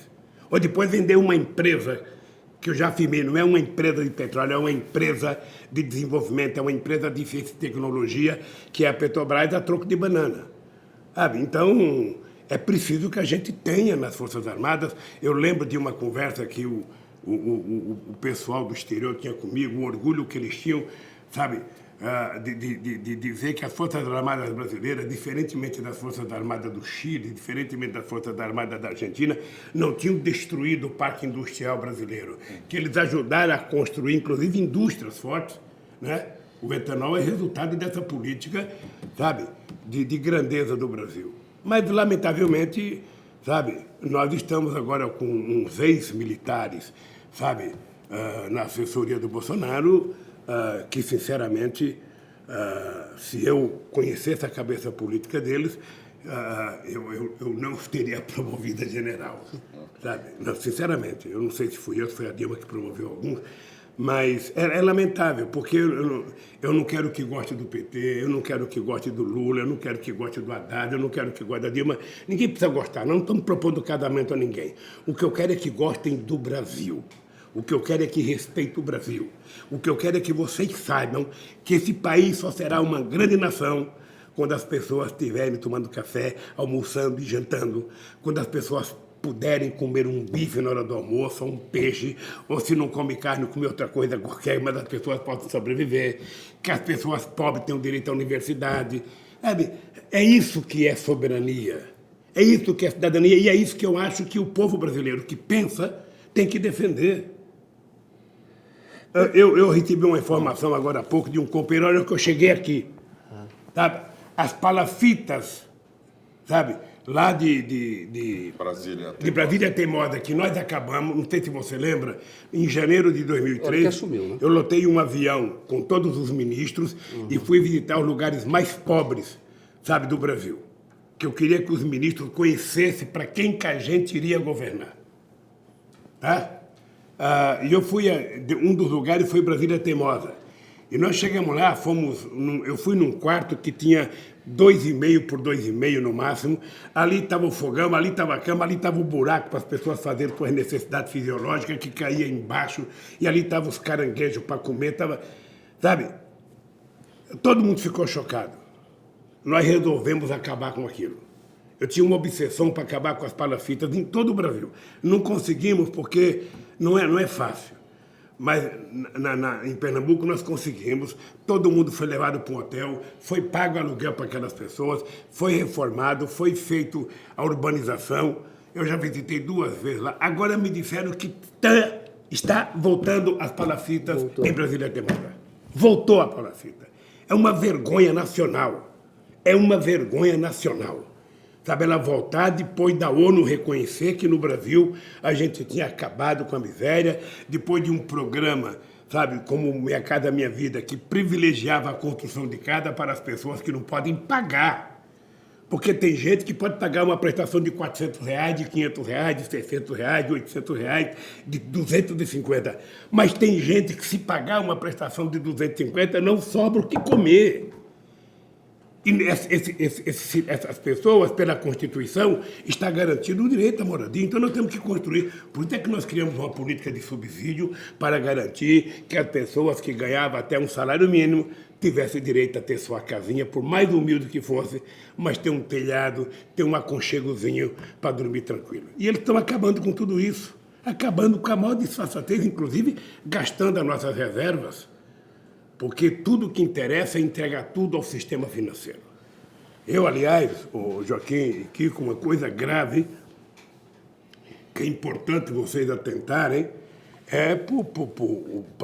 Ou depois vender uma empresa, que eu já afirmei, não é uma empresa de petróleo, é uma empresa de desenvolvimento, é uma empresa de ciência e tecnologia, que é a Petrobras a troco de banana. Sabe, então, é preciso que a gente tenha nas Forças Armadas. Eu lembro de uma conversa que o pessoal do exterior tinha comigo, o orgulho que eles tinham, sabe, de dizer que as Forças Armadas brasileiras, diferentemente das Forças Armadas do Chile, diferentemente das Forças Armadas da Argentina, não tinham destruído o parque industrial brasileiro, que eles ajudaram a construir, inclusive, indústrias fortes, né? O etanol é resultado dessa política, sabe, de grandeza do Brasil. Mas, lamentavelmente, sabe, nós estamos agora com uns ex-militares, sabe, na assessoria do Bolsonaro, que, sinceramente, se eu conhecesse a cabeça política deles, eu não os teria promovido a general, sabe? Não, sinceramente, eu não sei se fui eu, se foi a Dilma que promoveu alguns, mas é lamentável, porque eu não quero que goste do PT, eu não quero que goste do Lula, eu não quero que goste do Haddad, eu não quero que goste da Dilma. Ninguém precisa gostar, não estamos propondo casamento a ninguém. O que eu quero é que gostem do Brasil. O que eu quero é que respeitem o Brasil. O que eu quero é que vocês saibam que esse país só será uma grande nação quando as pessoas estiverem tomando café, almoçando e jantando, quando as pessoas puderem comer um bife na hora do almoço, ou um peixe, ou se não come carne, comer outra coisa qualquer, mas as pessoas possam sobreviver, que as pessoas pobres tenham direito à universidade. Sabe? É isso que é soberania, é isso que é cidadania, e é isso que eu acho que o povo brasileiro que pensa tem que defender. Eu recebi uma informação agora há pouco de um companheiro, olha que eu cheguei aqui, sabe? As palafitas, sabe? Lá de Brasília Teimosa, que nós acabamos, não sei se você lembra, em janeiro de 2003, assumiu, né? Eu lotei um avião com todos os ministros e fui visitar os lugares mais pobres, sabe, do Brasil. que eu queria que os ministros conhecessem para quem que a gente iria governar. Tá? E eu fui, um dos lugares foi Brasília Teimosa. E nós chegamos lá, eu fui num quarto que tinha 2,5 por 2,5 no máximo. Ali estava o fogão, ali estava a cama, ali estava o buraco para as pessoas fazerem suas necessidades fisiológicas que caía embaixo. E ali estavam os caranguejos para comer. Sabe? Todo mundo ficou chocado. Nós resolvemos acabar com aquilo. Eu tinha uma obsessão para acabar com as palafitas em todo o Brasil. Não conseguimos porque não é fácil. Mas em Pernambuco nós conseguimos, todo mundo foi levado para um hotel, foi pago aluguel para aquelas pessoas, foi reformado, foi feito a urbanização. Eu já visitei 2 vezes lá. Agora me disseram que está voltando as palafitas em Brasília Teimosa. Voltou a palafita. É uma vergonha nacional. É uma vergonha nacional. Sabe, ela voltar depois da ONU reconhecer que no Brasil a gente tinha acabado com a miséria, depois de um programa, sabe, como Minha Casa Minha Vida, que privilegiava a construção de casa para as pessoas que não podem pagar. Porque tem gente que pode pagar uma prestação de R$400, de R$500, de R$600, de R$800, de 250. Mas tem gente que se pagar uma prestação de 250 não sobra o que comer. E essas pessoas, pela Constituição, está garantido o direito à moradia. Então, nós temos que construir. Por isso é que nós criamos uma política de subsídio para garantir que as pessoas que ganhavam até um salário mínimo tivessem direito a ter sua casinha, por mais humilde que fosse, mas ter um telhado, ter um aconchegozinho para dormir tranquilo. E eles estão acabando com tudo isso, acabando com a maior disfarçatez, inclusive gastando as nossas reservas. Porque tudo que interessa é entregar tudo ao sistema financeiro. Eu, aliás, o Joaquim e Kiko, uma coisa grave que é importante vocês atentarem é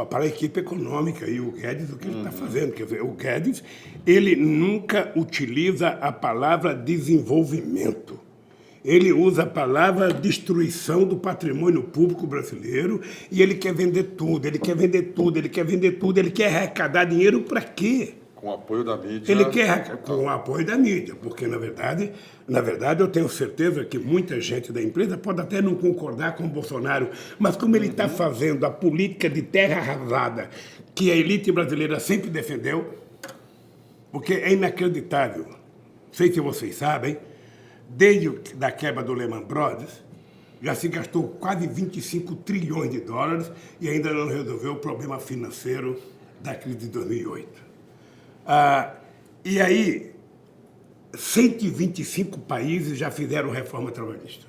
para a equipe econômica e o Guedes, o que ele está fazendo. Quer dizer, o Guedes, ele nunca utiliza a palavra desenvolvimento. Ele usa a palavra destruição do patrimônio público brasileiro e ele quer vender tudo, ele quer vender tudo, ele quer vender tudo, ele quer arrecadar dinheiro para quê? Com o apoio da mídia. Ele quer com o apoio da mídia, porque, na verdade, eu tenho certeza que muita gente da empresa pode até não concordar com o Bolsonaro, mas como ele está fazendo a política de terra arrasada que a elite brasileira sempre defendeu, porque é inacreditável, não sei se vocês sabem, desde a quebra do Lehman Brothers, já se gastou quase 25 trilhões de dólares e ainda não resolveu o problema financeiro da crise de 2008. E aí, 125 países já fizeram reforma trabalhista.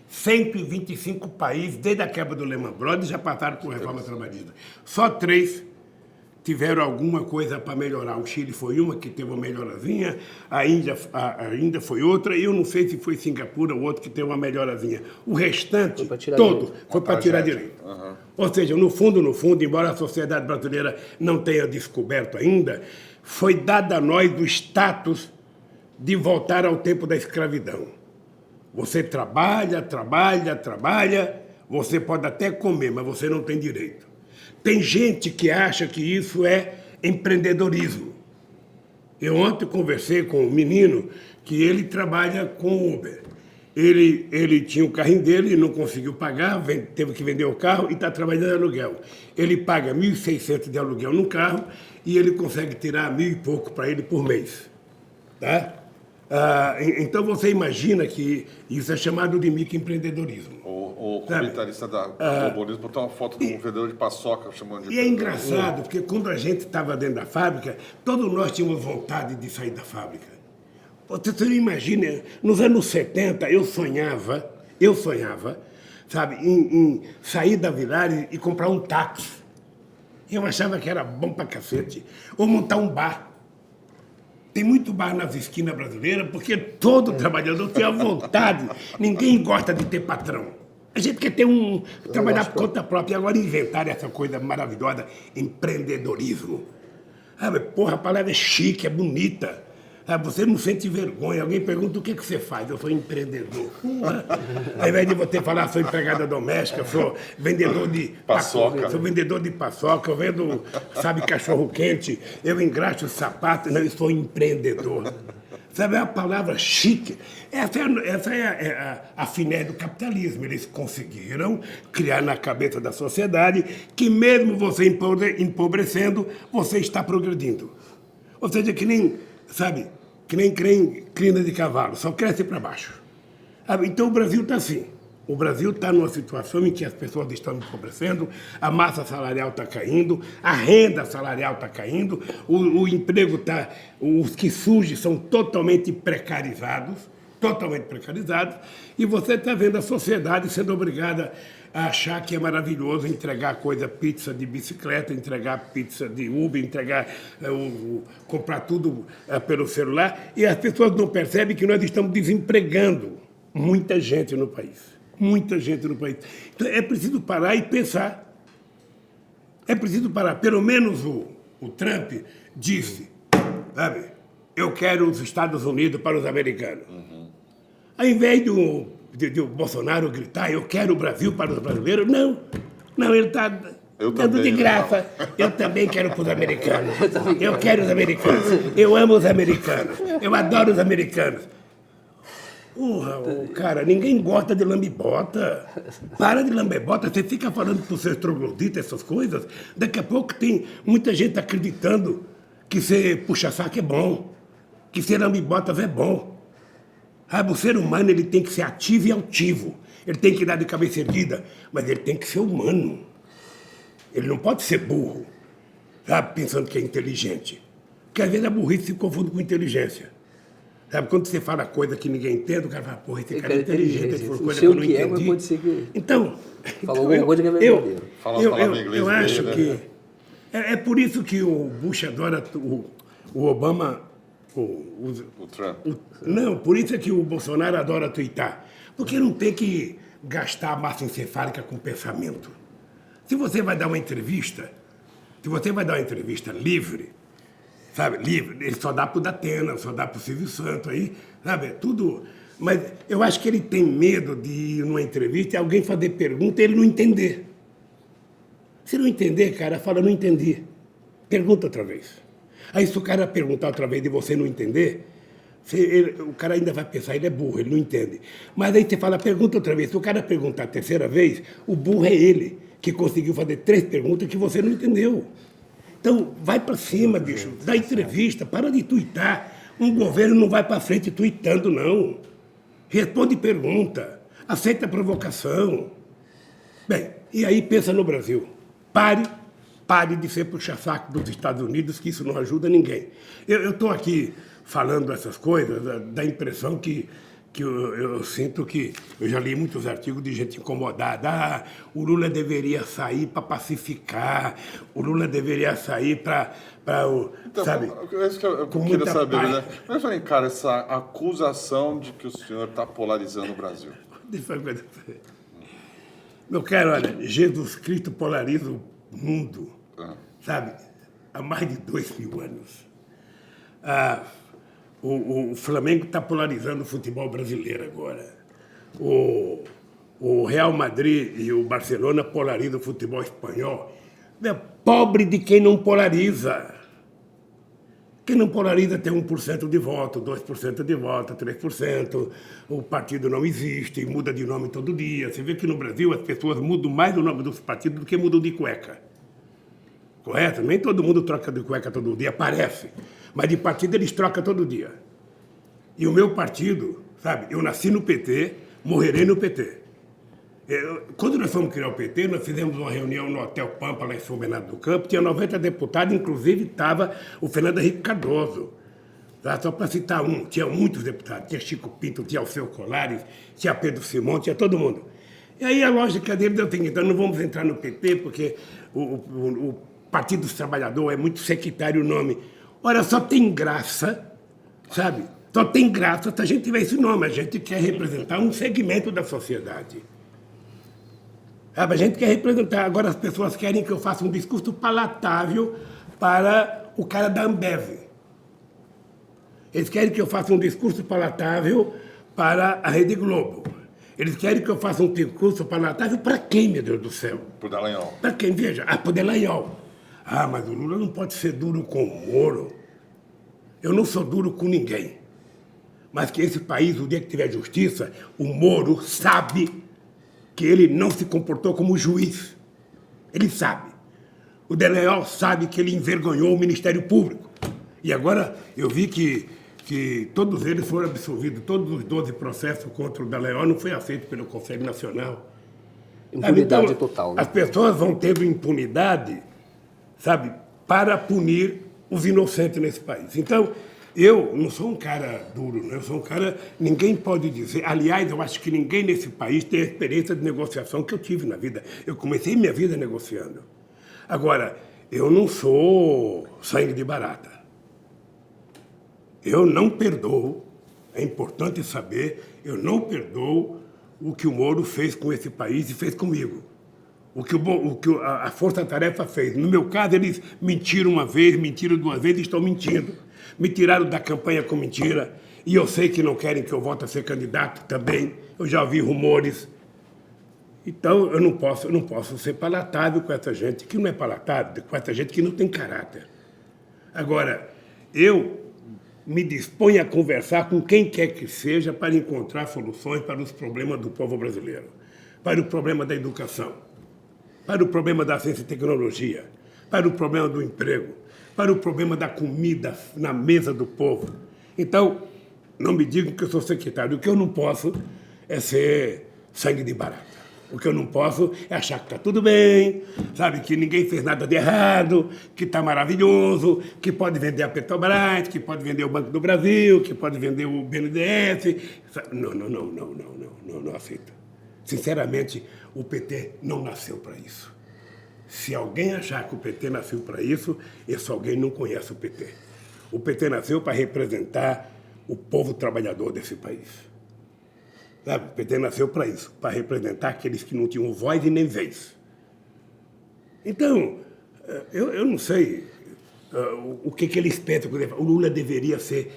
125 países, desde a quebra do Lehman Brothers, já passaram por reforma trabalhista. Só 3 tiveram alguma coisa para melhorar. O Chile foi uma que teve uma melhorazinha, a Índia foi outra, e eu não sei se foi Singapura ou outro que teve uma melhorazinha. O restante, todo, foi para tirar direito. Uhum. Ou seja, no fundo, embora a sociedade brasileira não tenha descoberto ainda, foi dado a nós o status de voltar ao tempo da escravidão. Você trabalha, você pode até comer, mas você não tem direito. Tem gente que acha que isso é empreendedorismo. Eu ontem conversei com um menino que ele trabalha com Uber. Ele tinha o carrinho dele e não conseguiu pagar, teve que vender o carro e está trabalhando de aluguel. Ele paga 1.600 de aluguel no carro e ele consegue tirar 1.000 e pouco para ele por mês. Tá? Então você imagina que isso é chamado de microempreendedorismo. O comentarista da Globo botou uma foto de um vendedor de paçoca chamando de... E é engraçado, porque quando a gente estava dentro da fábrica, todos nós tínhamos vontade de sair da fábrica. Você não imagina, nos anos 70 eu sonhava, sabe, em sair da Villares e comprar um táxi. Eu achava que era bom pra cacete. Ou montar um bar. Tem muito bar nas esquinas brasileiras, porque todo trabalhador tem a vontade. Ninguém gosta de ter patrão. A gente quer ter trabalhar por conta própria. E agora inventar essa coisa maravilhosa, empreendedorismo. Porra, a palavra é chique, é bonita. Você não sente vergonha. Alguém pergunta o que você faz. Eu sou empreendedor. Ao invés de você falar, sou empregada doméstica, sou vendedor de paçoca. Sou vendedor de paçoca, eu vendo, sabe, cachorro quente, eu engraxo sapato. Não, eu sou empreendedor. Sabe, é uma palavra chique. Essa é a finesse do capitalismo. Eles conseguiram criar na cabeça da sociedade que mesmo você empobrecendo, você está progredindo. Ou seja, que nem, sabe, que nem crina de cavalo, só cresce para baixo. Então o Brasil está assim. O Brasil está numa situação em que as pessoas estão empobrecendo, a massa salarial está caindo, a renda salarial está caindo, o emprego está... Os que surgem são totalmente precarizados, e você está vendo a sociedade sendo obrigada a achar que é maravilhoso entregar pizza de bicicleta, entregar pizza de Uber, comprar tudo pelo celular, e as pessoas não percebem que nós estamos desempregando muita gente no país. Muita gente no país. Então, é preciso parar e pensar. É preciso parar. Pelo menos o Trump disse, sabe, eu quero os Estados Unidos para os americanos. Ao invés de o Bolsonaro gritar, eu quero o Brasil para os brasileiros, não, ele está dando de graça. Eu também quero para os americanos. Eu quero os americanos. Eu amo os americanos. Eu adoro os americanos. Cara, ninguém gosta de lambibota. Para de lambibota, você fica falando pro seu troglodita essas coisas, daqui a pouco tem muita gente acreditando que ser puxa-saco é bom, que ser lambibotas é bom. O ser humano ele tem que ser ativo e altivo, ele tem que dar de cabeça erguida, mas ele tem que ser humano. Ele não pode ser burro, sabe, pensando que é inteligente. Porque às vezes a burrice se confunde com inteligência. Sabe, quando você fala coisa que ninguém entende, o cara fala, porra, esse cara é inteligente, ele falou coisa que eu não entendi. Mas pode ser que... Então, falou alguma coisa que é verdadeiro. Eu acho que... É por isso que o Bush adora o Obama... O Trump. Não, por isso é que o Bolsonaro adora tuitar. Porque não tem que gastar a massa encefálica com pensamento. Se você vai dar uma entrevista livre, sabe, livre, ele só dá para o Datena, só dá para o Silvio Santos aí, sabe, tudo. Mas eu acho que ele tem medo de ir numa entrevista e alguém fazer pergunta e ele não entender. Se não entender, cara, fala, não entendi. Pergunta outra vez. Aí se o cara perguntar outra vez e você não entender, o cara ainda vai pensar, ele é burro, ele não entende. Mas aí você fala, pergunta outra vez. Se o cara perguntar a terceira vez, o burro é ele, que conseguiu fazer 3 perguntas que você não entendeu. Então, vai para cima, bicho, dá entrevista, para de tuitar. Um governo não vai para frente tuitando, não. Responde pergunta, aceita provocação. Bem, e aí pensa no Brasil. Pare de ser puxa-saco dos Estados Unidos, que isso não ajuda ninguém. Eu estou aqui falando essas coisas, dá a impressão que eu sinto que... Eu já li muitos artigos de gente incomodada. O Lula deveria sair para pacificar, o Lula deveria sair para então, sabe? Isso que eu queria saber, né? Como é que encara essa acusação de que o senhor está polarizando o Brasil? Deixa eu falar uma coisa. Meu caro, olha, Jesus Cristo polariza o mundo, sabe? Há mais de 2000 anos. O Flamengo está polarizando o futebol brasileiro agora. O Real Madrid e o Barcelona polarizam o futebol espanhol. É pobre de quem não polariza. Quem não polariza tem 1% de voto, 2% de voto, 3%. O partido não existe, muda de nome todo dia. Você vê que no Brasil as pessoas mudam mais o nome dos partidos do que mudam de cueca. Correto? Nem todo mundo troca de cueca todo dia, parece. Mas de partido eles trocam todo dia. E o meu partido, sabe, eu nasci no PT, morrerei no PT. Quando nós fomos criar o PT, nós fizemos uma reunião no Hotel Pampa, lá em São Bernardo do Campo, tinha 90 deputados, inclusive estava o Fernando Henrique Cardoso. Tá? Só para citar um, tinha muitos deputados, tinha Chico Pinto, tinha Alceu Colares, tinha Pedro Simão, tinha todo mundo. E aí a lógica deles é o seguinte, então não vamos entrar no PT, porque o Partido dos Trabalhadores é muito sectário o nome. Ora, só tem graça, sabe? Só tem graça se a gente tiver esse nome. A gente quer representar um segmento da sociedade. Sabe? A gente quer representar. Agora as pessoas querem que eu faça um discurso palatável para o cara da Ambev. Eles querem que eu faça um discurso palatável para a Rede Globo. Eles querem que eu faça um discurso palatável para quem, meu Deus do céu? Por Dallagnol. Para quem? Veja, por Dallagnol. Mas o Lula não pode ser duro com o Moro. Eu não sou duro com ninguém. mas que esse país, o dia que tiver justiça, o Moro sabe que ele não se comportou como juiz. Ele sabe. O Dallagnol sabe que ele envergonhou o Ministério Público. E agora eu vi que todos eles foram absolvidos, todos os 12 processos contra o Dallagnol não foi aceito pelo Conselho Nacional. Impunidade então, total. Né? As pessoas vão ter impunidade, sabe, para punir os inocentes nesse país. Então, eu não sou um cara duro, né? Eu sou um cara... Ninguém pode dizer... Aliás, eu acho que ninguém nesse país tem a experiência de negociação que eu tive na vida. Eu comecei minha vida negociando. Agora, eu não sou sangue de barata. Eu não perdoo, é importante saber, eu não perdoo o que o Moro fez com esse país e fez comigo. O que a Força-Tarefa fez. No meu caso, eles mentiram uma vez, mentiram duas vezes e estão mentindo. Me tiraram da campanha com mentira. E eu sei que não querem que eu volte a ser candidato também. Eu já ouvi rumores. Então, eu não posso ser palatável com essa gente que não é palatável, com essa gente que não tem caráter. Agora, eu me disponho a conversar com quem quer que seja para encontrar soluções para os problemas do povo brasileiro, para o problema da educação, para o problema da ciência e tecnologia, para o problema do emprego, para o problema da comida na mesa do povo. Então, não me digam que eu sou secretário. O que eu não posso é ser sangue de barata. O que eu não posso é achar que está tudo bem, sabe, que ninguém fez nada de errado, que está maravilhoso, que pode vender a Petrobras, que pode vender o Banco do Brasil, que pode vender o BNDES. Não aceito. Sinceramente, o PT não nasceu para isso. Se alguém achar que o PT nasceu para isso, esse alguém não conhece o PT. O PT nasceu para representar o povo trabalhador desse país. Sabe? O PT nasceu para isso, para representar aqueles que não tinham voz e nem vez. Então, eu não sei o que eles pensam. O Lula deveria ser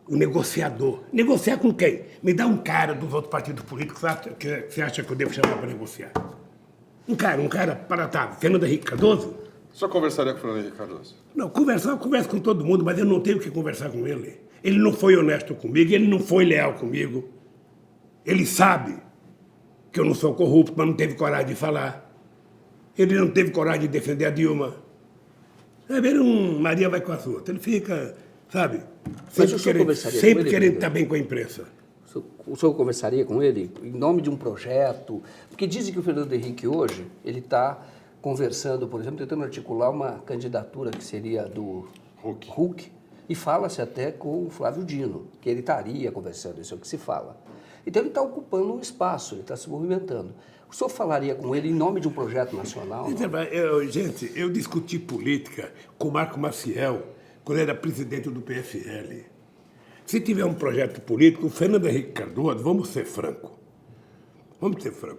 o negociador. Negociar com quem? Me dá um cara dos outros partidos políticos que você acha que eu devo chamar para negociar. Um cara palatável. Fernando Henrique Cardoso? O senhor conversaria com o Fernando Henrique Cardoso? Não, eu converso com todo mundo, mas eu não tenho que conversar com ele. Ele não foi honesto comigo, ele não foi leal comigo. Ele sabe que eu não sou corrupto, mas não teve coragem de falar. Ele não teve coragem de defender a Dilma. Ele Maria vai com a sua. Ele fica, sabe, sempre querendo estar bem com a imprensa. O senhor conversaria com ele em nome de um projeto? Porque dizem que o Fernando Henrique hoje, ele está conversando, por exemplo, tentando articular uma candidatura que seria do Huck. E fala-se até com o Flávio Dino, que ele estaria conversando, isso é o que se fala. Então ele está ocupando um espaço, ele está se movimentando. O senhor falaria com ele em nome de um projeto nacional? Gente, eu discuti política com o Marco Maciel, quando era presidente do PFL. Se tiver um projeto político, o Fernando Henrique Cardoso, vamos ser franco.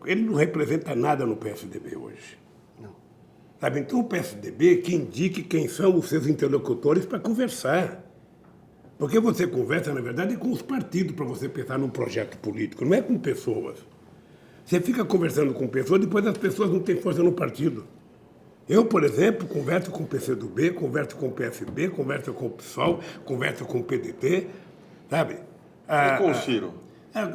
Ele não representa nada no PSDB hoje. Sabe? Então o PSDB que indique quem são os seus interlocutores para conversar. Porque você conversa, na verdade, com os partidos para você pensar num projeto político, não é com pessoas. Você fica conversando com pessoas, depois as pessoas não têm força no partido. Eu, por exemplo, converso com o PCdoB, converso com o PSB, converso com o PSOL, converso com o PDT, sabe? E com o Ciro?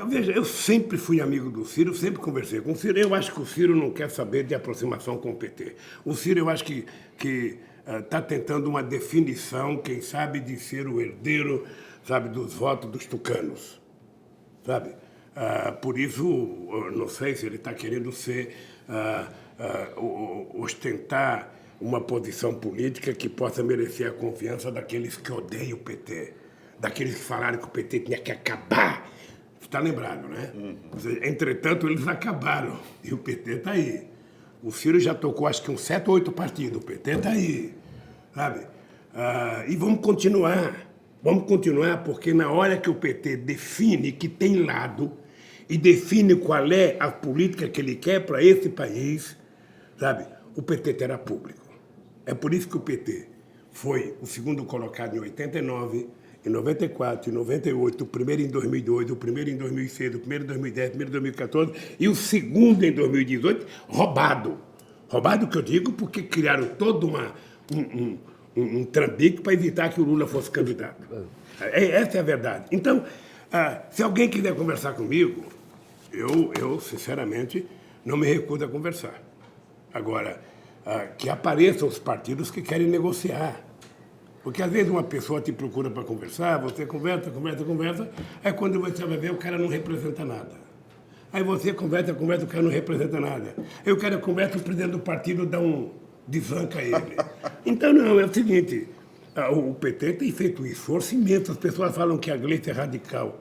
Veja, eu sempre fui amigo do Ciro, sempre conversei com o Ciro. Eu acho que o Ciro não quer saber de aproximação com o PT. O Ciro, eu acho que está tentando uma definição, quem sabe, de ser o herdeiro, sabe, dos votos dos tucanos, sabe? Por isso, eu não sei se ele está querendo ostentar uma posição política que possa merecer a confiança daqueles que odeiam o PT, daqueles que falaram que o PT tinha que acabar. Está lembrado, né? Entretanto, eles acabaram e o PT está aí. O Ciro já tocou, acho que uns 7 ou 8 partidos. O PT está aí, sabe? E vamos continuar. Vamos continuar, porque na hora que o PT define que tem lado e define qual é a política que ele quer para esse país, sabe? O PT terá público. É por isso que o PT foi o segundo colocado em 89, em 94, em 98, o primeiro em 2002, o primeiro em 2006, o primeiro em 2010, o primeiro em 2014 e o segundo em 2018, roubado. Roubado que eu digo porque criaram todo um trambique para evitar que o Lula fosse candidato. Essa é a verdade. Então, se alguém quiser conversar comigo, eu sinceramente, não me recuso a conversar. Agora, que apareçam os partidos que querem negociar. Porque às vezes uma pessoa te procura para conversar, você conversa, aí quando você vai ver, o cara não representa nada. Aí você conversa, o cara não representa nada. Aí o cara conversa, o presidente do partido dá desanca ele. Então, não, é o seguinte, o PT tem feito um esforço imenso, as pessoas falam que a Gleice é radical.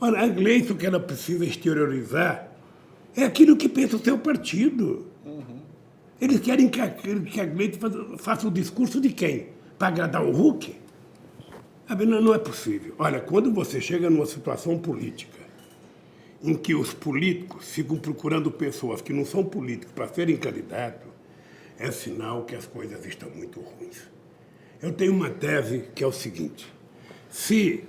Olha, a Gleice, o que ela precisa exteriorizar é aquilo que pensa o seu partido. Eles querem que a Gleice faça o discurso de quem? Para agradar o Huck? Não é possível. Olha, quando você chega numa situação política em que os políticos ficam procurando pessoas que não são políticos para serem candidatos, é sinal que as coisas estão muito ruins. Eu tenho uma tese que é o seguinte: se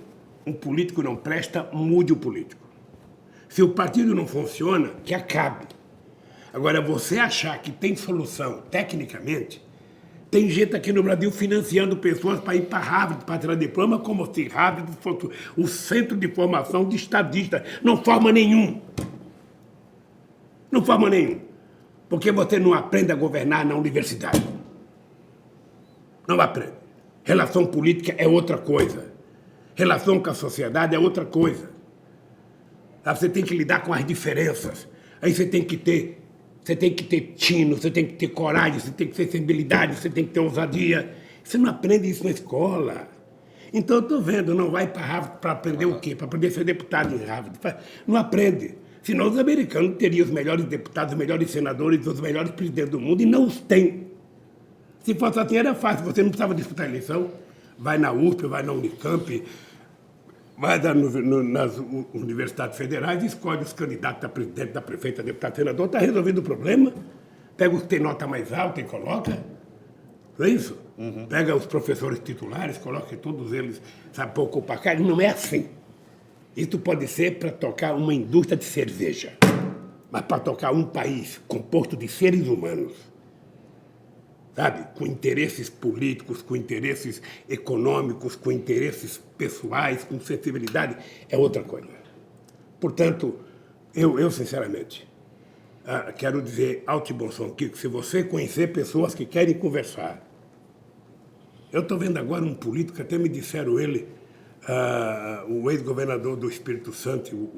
um político não presta, mude o político. Se o partido não funciona, que acabe. Agora, você achar que tem solução tecnicamente, tem gente aqui no Brasil financiando pessoas para ir para Harvard, para tirar diploma, como se Harvard fosse o centro de formação de estadista. Não forma nenhum. Não forma nenhum. Porque você não aprende a governar na universidade. Não aprende. Relação política é outra coisa. Relação com a sociedade é outra coisa. Você tem que lidar com as diferenças. Aí você tem que ter tino, você tem que ter coragem, você tem que ter sensibilidade, você tem que ter ousadia. Você não aprende isso na escola. Então, eu estou vendo, não vai para Harvard para aprender o quê? Para aprender a ser deputado em Harvard. Não aprende. Senão os americanos teriam os melhores deputados, os melhores senadores, os melhores presidentes do mundo, e não os têm. Se fosse assim, era fácil. Você não precisava disputar a eleição. Vai na USP, vai na Unicamp, vai nas universidades federais e escolhe os candidatos a presidente, da prefeita, deputado, senador, está resolvido o problema. Pega os que têm nota mais alta e coloca. Não é isso? Pega os professores titulares, coloca todos eles, sabe, para ocupar cargo. Não é assim. Isso pode ser para tocar uma indústria de cerveja, mas para tocar um país composto de seres humanos, sabe, com interesses políticos, com interesses econômicos, com interesses pessoais, com sensibilidade, é outra coisa. Portanto, eu sinceramente, quero dizer alto e bom som, Kiko, se você conhecer pessoas que querem conversar, eu estou vendo agora um político, até me disseram ele, o ex-governador do Espírito Santo,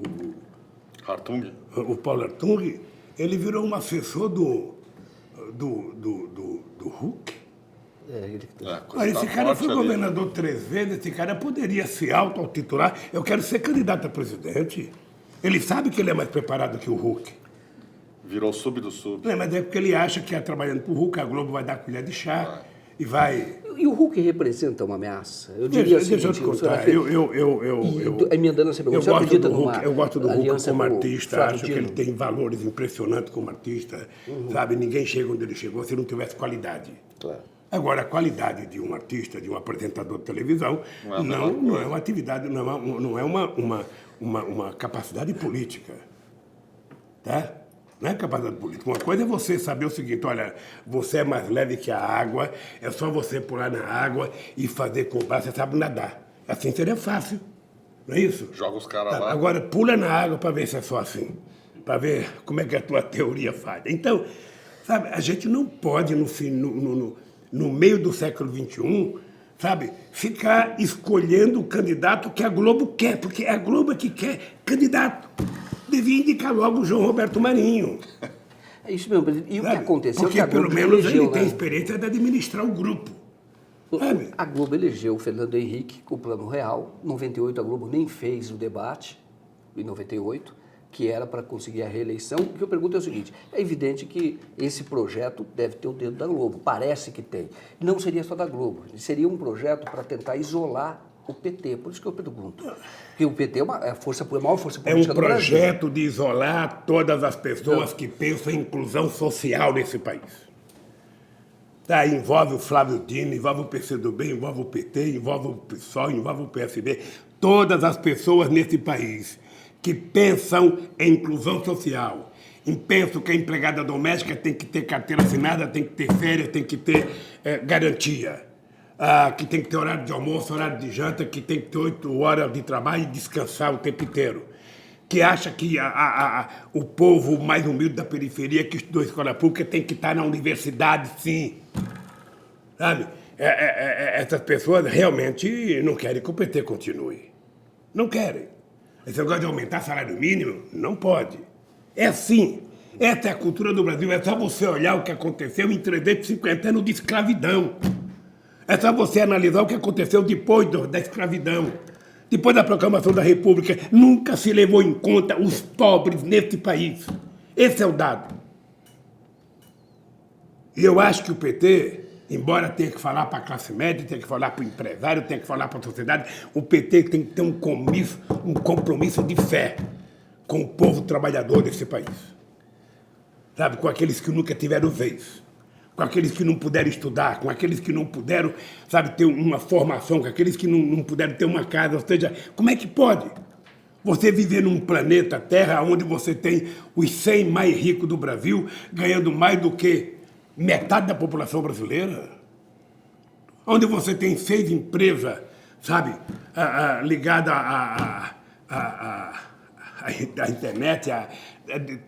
Hartung? O Paulo Hartung, ele virou um assessor do Huck. Olha, esse cara foi governador 3 vezes, esse cara poderia se auto-titular. Eu quero ser candidato a presidente. Ele sabe que ele é mais preparado que o Huck. Virou sub do sub. Não, mas é porque ele acha que trabalhando para o Huck, a Globo vai dar colher de chá e vai... E o Huck representa uma ameaça? Eu diria deixa eu te contar. Emendando essa pergunta, eu gosto do Huck como artista, acho que ele tem valores impressionantes como artista, sabe? Ninguém chega onde ele chegou se não tivesse qualidade. Claro. Agora, a qualidade de um artista, de um apresentador de televisão, não é uma atividade, não é uma capacidade política. Tá? Não é capacidade política. Uma coisa é você saber o seguinte: olha, você é mais leve que a água, é só você pular na água e fazer combate, você sabe nadar. Assim seria fácil, não é isso? Joga os caras lá. Agora, pula na água para ver se é só assim, para ver como é que a tua teoria falha. Então, sabe, a gente não pode, no meio do século XXI, sabe, ficar escolhendo o candidato que a Globo quer, porque é a Globo que quer candidato. Devia indicar logo o João Roberto Marinho. É isso mesmo, presidente. E o que aconteceu? Porque pelo menos ele tem experiência de administrar o grupo. Sabe? A Globo elegeu o Fernando Henrique com o Plano Real. Em 98 a Globo nem fez o debate, em 98, que era para conseguir a reeleição. O que eu pergunto é o seguinte: é evidente que esse projeto deve ter o dedo da Globo, parece que tem. Não seria só da Globo, seria um projeto para tentar isolar o PT, por isso que eu pergunto. Porque o PT é a maior força política do Brasil. É um projeto de isolar todas as pessoas que pensam em inclusão social nesse país. Tá, envolve o Flávio Dino, envolve o PCdoB, envolve o PT, envolve o PSOL, envolve o PSD. Todas as pessoas nesse país que pensam em inclusão social, pensam que a empregada doméstica tem que ter carteira assinada, tem que ter férias, tem que ter garantia. que tem que ter horário de almoço, horário de janta, que tem que ter 8 horas de trabalho e descansar o tempo inteiro. Que acha que o povo mais humilde da periferia que estudou escola pública tem que estar na universidade, sim. Sabe? Essas pessoas realmente não querem que o PT continue. Não querem. Esse negócio de aumentar salário mínimo, não pode. É assim. Essa é a cultura do Brasil. É só você olhar o que aconteceu em 350 anos de escravidão. É só você analisar o que aconteceu depois da escravidão. Depois da proclamação da República, nunca se levou em conta os pobres nesse país. Esse é o dado. E eu acho que o PT, embora tenha que falar para a classe média, tenha que falar para o empresário, tenha que falar para a sociedade, o PT tem que ter um compromisso de fé com o povo trabalhador desse país. Sabe, com aqueles que nunca tiveram vez, com aqueles que não puderam estudar, com aqueles que não puderam, sabe, ter uma formação, com aqueles que não puderam ter uma casa. Ou seja, como é que pode você viver num planeta Terra onde você tem os 100 mais ricos do Brasil ganhando mais do que metade da população brasileira? Onde você tem 6 empresas, sabe, ligadas à internet,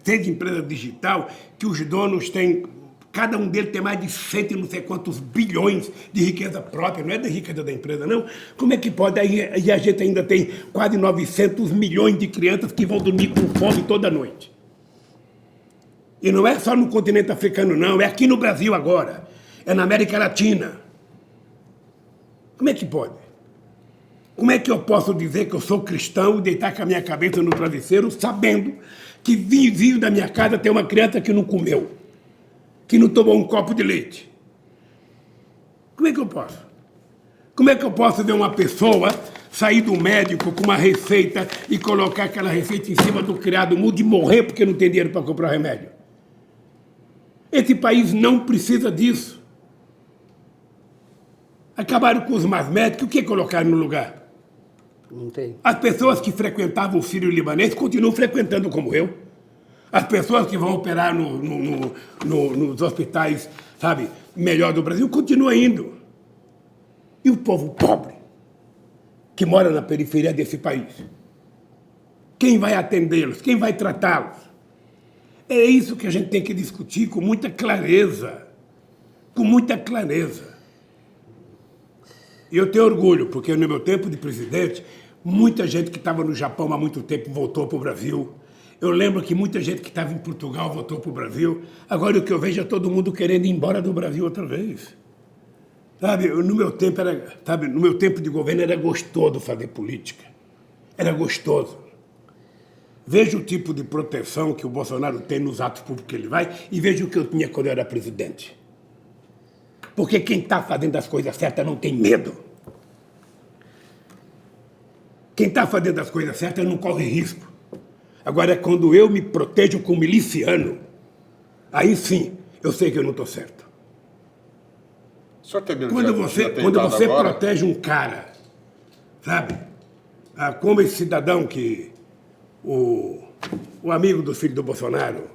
6 empresas digital, que os donos têm, cada um deles tem mais de 100 e não sei quantos bilhões de riqueza própria, não é da riqueza da empresa, não. Como é que pode? E a gente ainda tem quase 900 milhões de crianças que vão dormir com fome toda noite. E não é só no continente africano, não, é aqui no Brasil agora, é na América Latina. Como é que pode? Como é que eu posso dizer que eu sou cristão e deitar com a minha cabeça no travesseiro sabendo que vizinho da minha casa tem uma criança que não comeu, que não tomou um copo de leite? Como é que eu posso? Como é que eu posso ver uma pessoa sair do médico com uma receita e colocar aquela receita em cima do criado mudo e morrer porque não tem dinheiro para comprar remédio? Esse país não precisa disso. Acabaram com os mais médicos, o que colocaram no lugar? Não tem. As pessoas que frequentavam o sírio-libanês continuam frequentando como eu. As pessoas que vão operar nos hospitais, sabe, melhor do Brasil, continuam indo. E o povo pobre, que mora na periferia desse país? Quem vai atendê-los? Quem vai tratá-los? É isso que a gente tem que discutir com muita clareza. Com muita clareza. E eu tenho orgulho, porque no meu tempo de presidente, muita gente que estava no Japão há muito tempo voltou para o Brasil. Eu lembro que muita gente que estava em Portugal voltou para o Brasil. Agora o que eu vejo é todo mundo querendo ir embora do Brasil outra vez. Sabe, no meu tempo de governo era gostoso fazer política. Era gostoso. Veja o tipo de proteção que o Bolsonaro tem nos atos públicos que ele vai e veja o que eu tinha quando eu era presidente. Porque quem está fazendo as coisas certas não tem medo. Quem está fazendo as coisas certas não corre risco. Agora, quando eu me protejo como miliciano, aí sim, eu sei que eu não estou certo. Quando você protege um cara, sabe? Como esse cidadão que... O amigo do filho do Bolsonaro...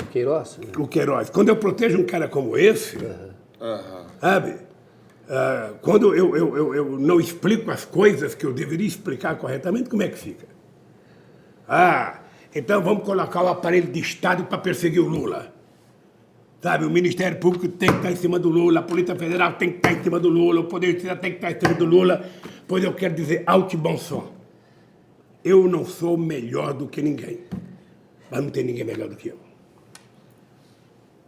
O Queiroz? Né? O Queiroz. Quando eu protejo um cara como esse... Sabe? Quando eu não explico as coisas que eu deveria explicar corretamente, como é que fica? Então vamos colocar o aparelho de Estado para perseguir o Lula. Sabe? O Ministério Público tem que estar em cima do Lula, a Polícia Federal tem que estar em cima do Lula, o Poder Judiciário tem que estar em cima do Lula. Pois eu quero dizer alto e bom som. Eu não sou melhor do que ninguém, mas não tem ninguém melhor do que eu.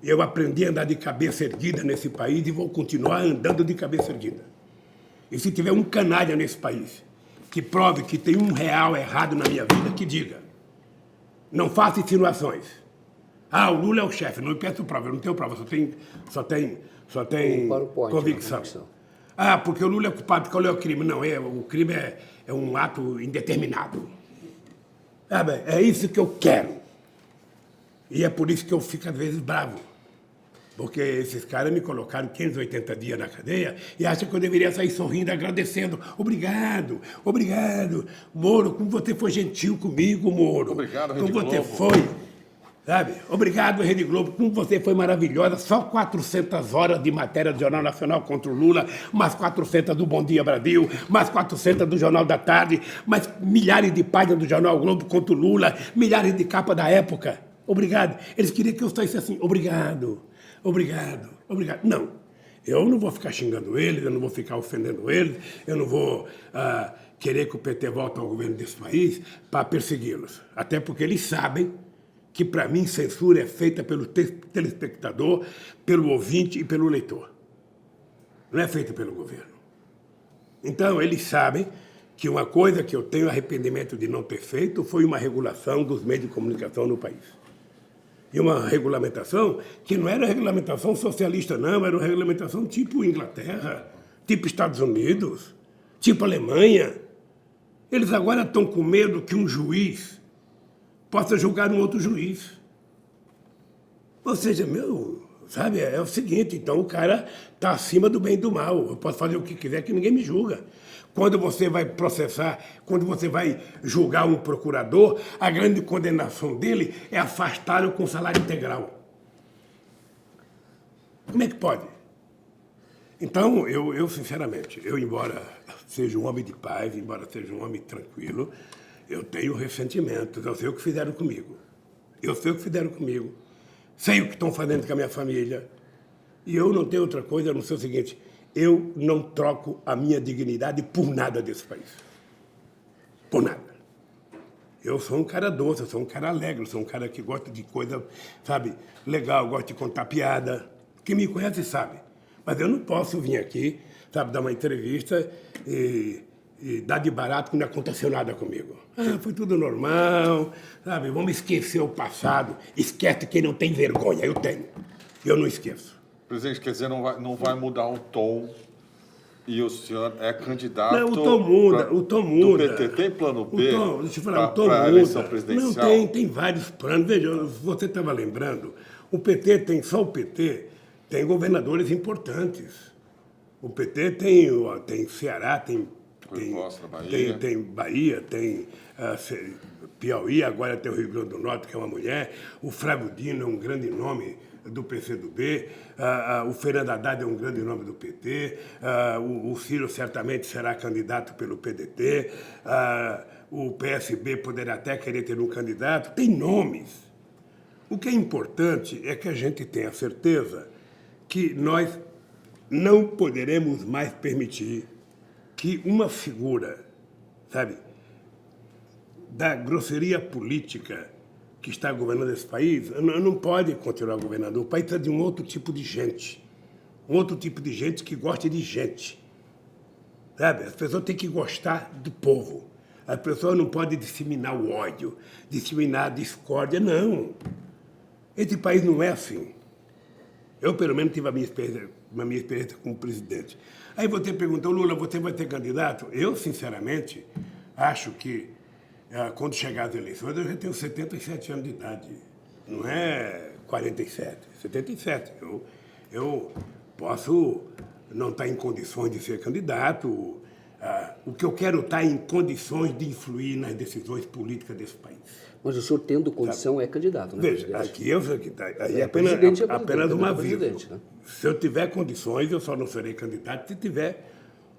Eu aprendi a andar de cabeça erguida nesse país e vou continuar andando de cabeça erguida. E se tiver um canalha nesse país que prove que tem R$1 errado na minha vida, que diga. Não faça insinuações. O Lula é o chefe, não me peço prova, eu não tenho prova, só tem convicção. Porque o Lula é culpado, qual é o crime? Não, o crime é um ato indeterminado. É isso que eu quero. E é por isso que eu fico, às vezes, bravo. Porque esses caras me colocaram 580 dias na cadeia e acham que eu deveria sair sorrindo, agradecendo. Obrigado, obrigado. Moro, como você foi gentil comigo, Moro. Obrigado, como Rede você Globo. foi. Sabe? Obrigado, Rede Globo, como você foi maravilhosa. Só 400 horas de matéria do Jornal Nacional contra o Lula, mais 400 do Bom Dia Brasil, mais 400 do Jornal da Tarde, mais milhares de páginas do Jornal Globo contra o Lula, milhares de capas da época. Obrigado. Eles queriam que eu saísse assim, obrigado, obrigado, obrigado. Não, eu não vou ficar xingando eles, eu não vou ficar ofendendo eles, eu não vou querer que o PT volte ao governo desse país para persegui-los. Até porque eles sabem que, para mim, censura é feita pelo telespectador, pelo ouvinte e pelo leitor. Não é feita pelo governo. Então, eles sabem que uma coisa que eu tenho arrependimento de não ter feito foi uma regulação dos meios de comunicação no país. E uma regulamentação que não era regulamentação socialista, não, era uma regulamentação tipo Inglaterra, tipo Estados Unidos, tipo Alemanha. Eles agora estão com medo que um juiz possa julgar um outro juiz. Ou seja, sabe, é o seguinte, então o cara está acima do bem e do mal. Eu posso fazer o que quiser que ninguém me julga. Quando você vai processar, quando você vai julgar um procurador, a grande condenação dele é afastá-lo com salário integral. Como é que pode? Então, eu sinceramente, embora seja um homem de paz, embora seja um homem tranquilo, eu tenho ressentimentos, eu sei o que fizeram comigo. Eu sei o que fizeram comigo. Sei o que estão fazendo com a minha família. E eu não tenho outra coisa a não ser o seguinte, eu não troco a minha dignidade por nada desse país. Por nada. Eu sou um cara doce, eu sou um cara alegre, eu sou um cara que gosta de coisa, sabe, legal, gosto de contar piada. Quem me conhece sabe. Mas eu não posso vir aqui, sabe, dar uma entrevista e dar de barato que não aconteceu nada comigo. Foi tudo normal, sabe? Vamos esquecer o passado. Esquece quem não tem vergonha. Eu tenho. Eu não esqueço. Presidente, quer dizer, não vai mudar o tom e o senhor é candidato... Não, o tom muda. Do PT tem plano B deixa eu falar, o tom para a muda. eleição presidencial? Não, tem vários planos. Veja, você estava lembrando, só o PT tem governadores importantes. O PT tem Ceará, tem Bahia, tem Piauí, agora tem o Rio Grande do Norte, que é uma mulher. O Flávio Dino é um grande nome do PCdoB. O Fernando Haddad é um grande nome do PT. O Ciro certamente será candidato pelo PDT. O PSB poderá até querer ter um candidato. Tem nomes. O que é importante é que a gente tenha certeza que nós não poderemos mais permitir que uma figura, sabe, da grosseria política que está governando esse país, não pode continuar governando. O país precisa de um outro tipo de gente. Um outro tipo de gente que goste de gente. Sabe? As pessoas têm que gostar do povo. As pessoas não podem disseminar o ódio, disseminar a discórdia, não. Esse país não é assim. Eu, pelo menos, tive a minha experiência como presidente. Aí você perguntou, Lula, você vai ter candidato? Eu, sinceramente, acho que, quando chegar as eleições, eu já tenho 77 anos de idade. Não é 47, 77. Eu posso não estar em condições de ser candidato. O que eu quero estar em condições de influir nas decisões políticas desse país. Mas o senhor tendo condição é candidato, né? Veja, aqui aí é apenas um aviso. Né? Se eu tiver condições, eu só não serei candidato se tiver,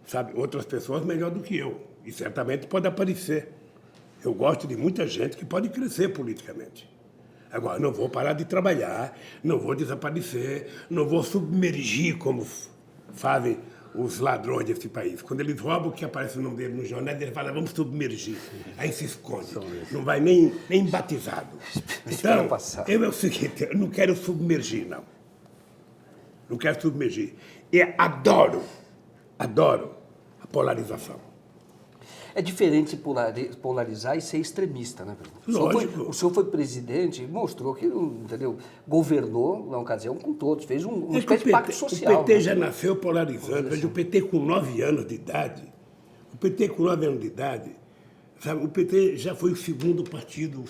sabe, outras pessoas melhor do que eu. E certamente pode aparecer. Eu gosto de muita gente que pode crescer politicamente. Agora, não vou parar de trabalhar, não vou desaparecer, não vou submergir como fazem os ladrões desse país. Quando eles roubam, o que aparece o nome dele no jornal, eles falam, vamos submergir. Aí se esconde. Não vai nem batizado. Então, é o seguinte, eu não quero submergir, não. Não quero submergir. E adoro a polarização. É diferente polarizar e ser extremista, né? Lógico. O senhor foi presidente e mostrou que, entendeu, governou na ocasião com todos, fez um espécie de pacto social. O PT já nasceu polarizando. Veja, o PT com 9 anos de idade, sabe, o PT já foi o segundo partido,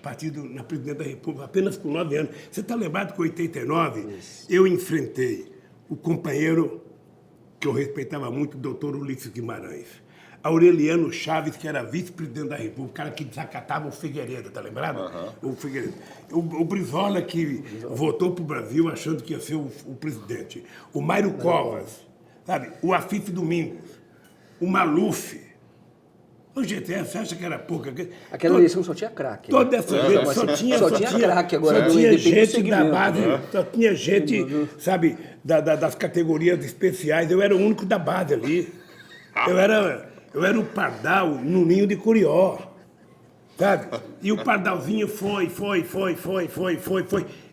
partido na presidência da República, apenas com 9 anos. Você está lembrado que em 89 eu enfrentei o companheiro que eu respeitava muito, o doutor Ulisses Guimarães. Aureliano Chaves, que era vice-presidente da República, o cara que desacatava o Figueiredo, tá lembrado? O Figueiredo. O Brizola, que votou para o Brasil achando que ia ser o presidente. O Mário Covas, sabe? O Afif Domingos, o Maluf. O GTS, você acha que era pouca? Aquela eleição só tinha craque. Né? Toda essa gente só tinha craque agora. Só tinha gente da base, só tinha gente, sabe, das categorias especiais. Eu era o único da base ali. Eu era o pardal no ninho de Curió, sabe? E o pardalzinho foi.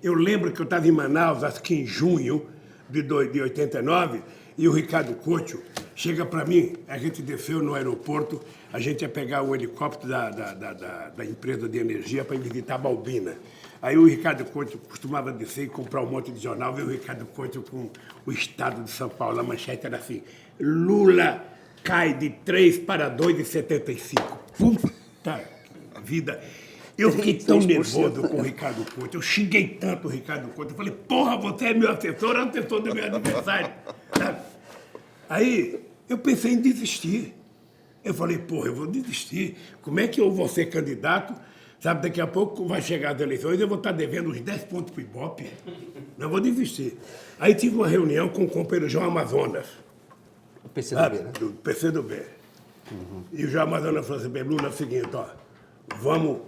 Eu lembro que eu estava em Manaus, acho que em junho de 89, e o Ricardo Couto chega para mim, a gente desceu no aeroporto, a gente ia pegar o helicóptero da empresa de energia para visitar a Balbina. Aí o Ricardo Couto costumava descer e comprar um monte de jornal, veio o Ricardo Couto com o Estado de São Paulo, a manchete era assim, Lula cai de 3 para 2,75. Puta vida! Eu fiquei tão nervoso com o Ricardo Couto, eu xinguei tanto o Ricardo Couto, eu falei, porra, você é meu assessor, é o assessor do meu adversário. Aí eu pensei em desistir. Eu falei, porra, eu vou desistir. Como é que eu vou ser candidato? Sabe, daqui a pouco vai chegar as eleições, eu vou estar devendo uns 10 pontos para o Ibope. Não vou desistir. Aí tive uma reunião com o companheiro João Amazonas. O PCdoB, né? Do PCdoB. E o João Amazonas falou assim, Lula, é o seguinte, ó, vamos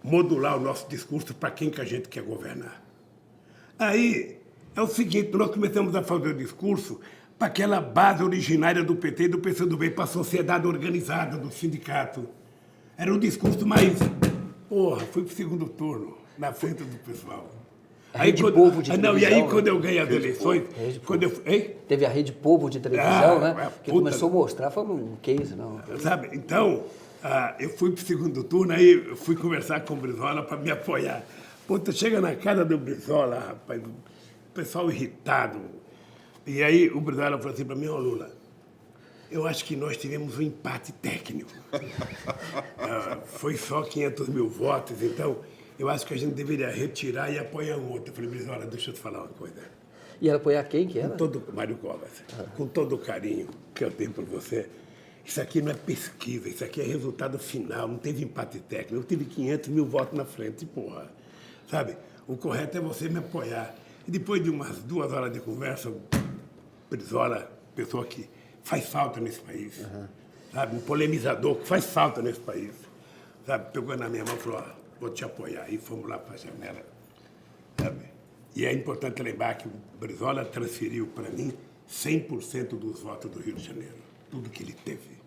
modular o nosso discurso para quem que a gente quer governar. Aí, é o seguinte, nós começamos a fazer o discurso para aquela base originária do PT e do PCdoB, para a sociedade organizada do sindicato. Era um discurso mais... Porra, fui pro segundo turno, na frente do pessoal. Rede Povo de televisão. E aí, quando eu ganhei as eleições... Teve a Rede Povo de televisão, né? Que começou a mostrar, foi um case, não. Sabe, então, eu fui pro segundo turno, aí eu fui conversar com o Brizola para me apoiar. Puta, chega na cara do Brizola, rapaz, o pessoal irritado. E aí o Brizola falou assim para mim, ó, Lula, eu acho que nós tivemos um empate técnico. Foi só 500 mil votos, então eu acho que a gente deveria retirar e apoiar um outro. Eu falei, Brizola, deixa eu te falar uma coisa. E ela apoiar quem que era? Mário Covas. Com todo o carinho que eu tenho por você, isso aqui não é pesquisa, isso aqui é resultado final, não teve empate técnico. Eu tive 500 mil votos na frente, porra. Sabe? O correto é você me apoiar. E depois de umas 2 horas de conversa, o Brizola, pessoa que faz falta nesse país, sabe? Um polemizador que faz falta nesse país, sabe? Pegou na minha mão e falou, ó, vou te apoiar. E fomos lá para a janela, sabe? E é importante lembrar que o Brizola transferiu para mim 100% dos votos do Rio de Janeiro. Tudo que ele teve.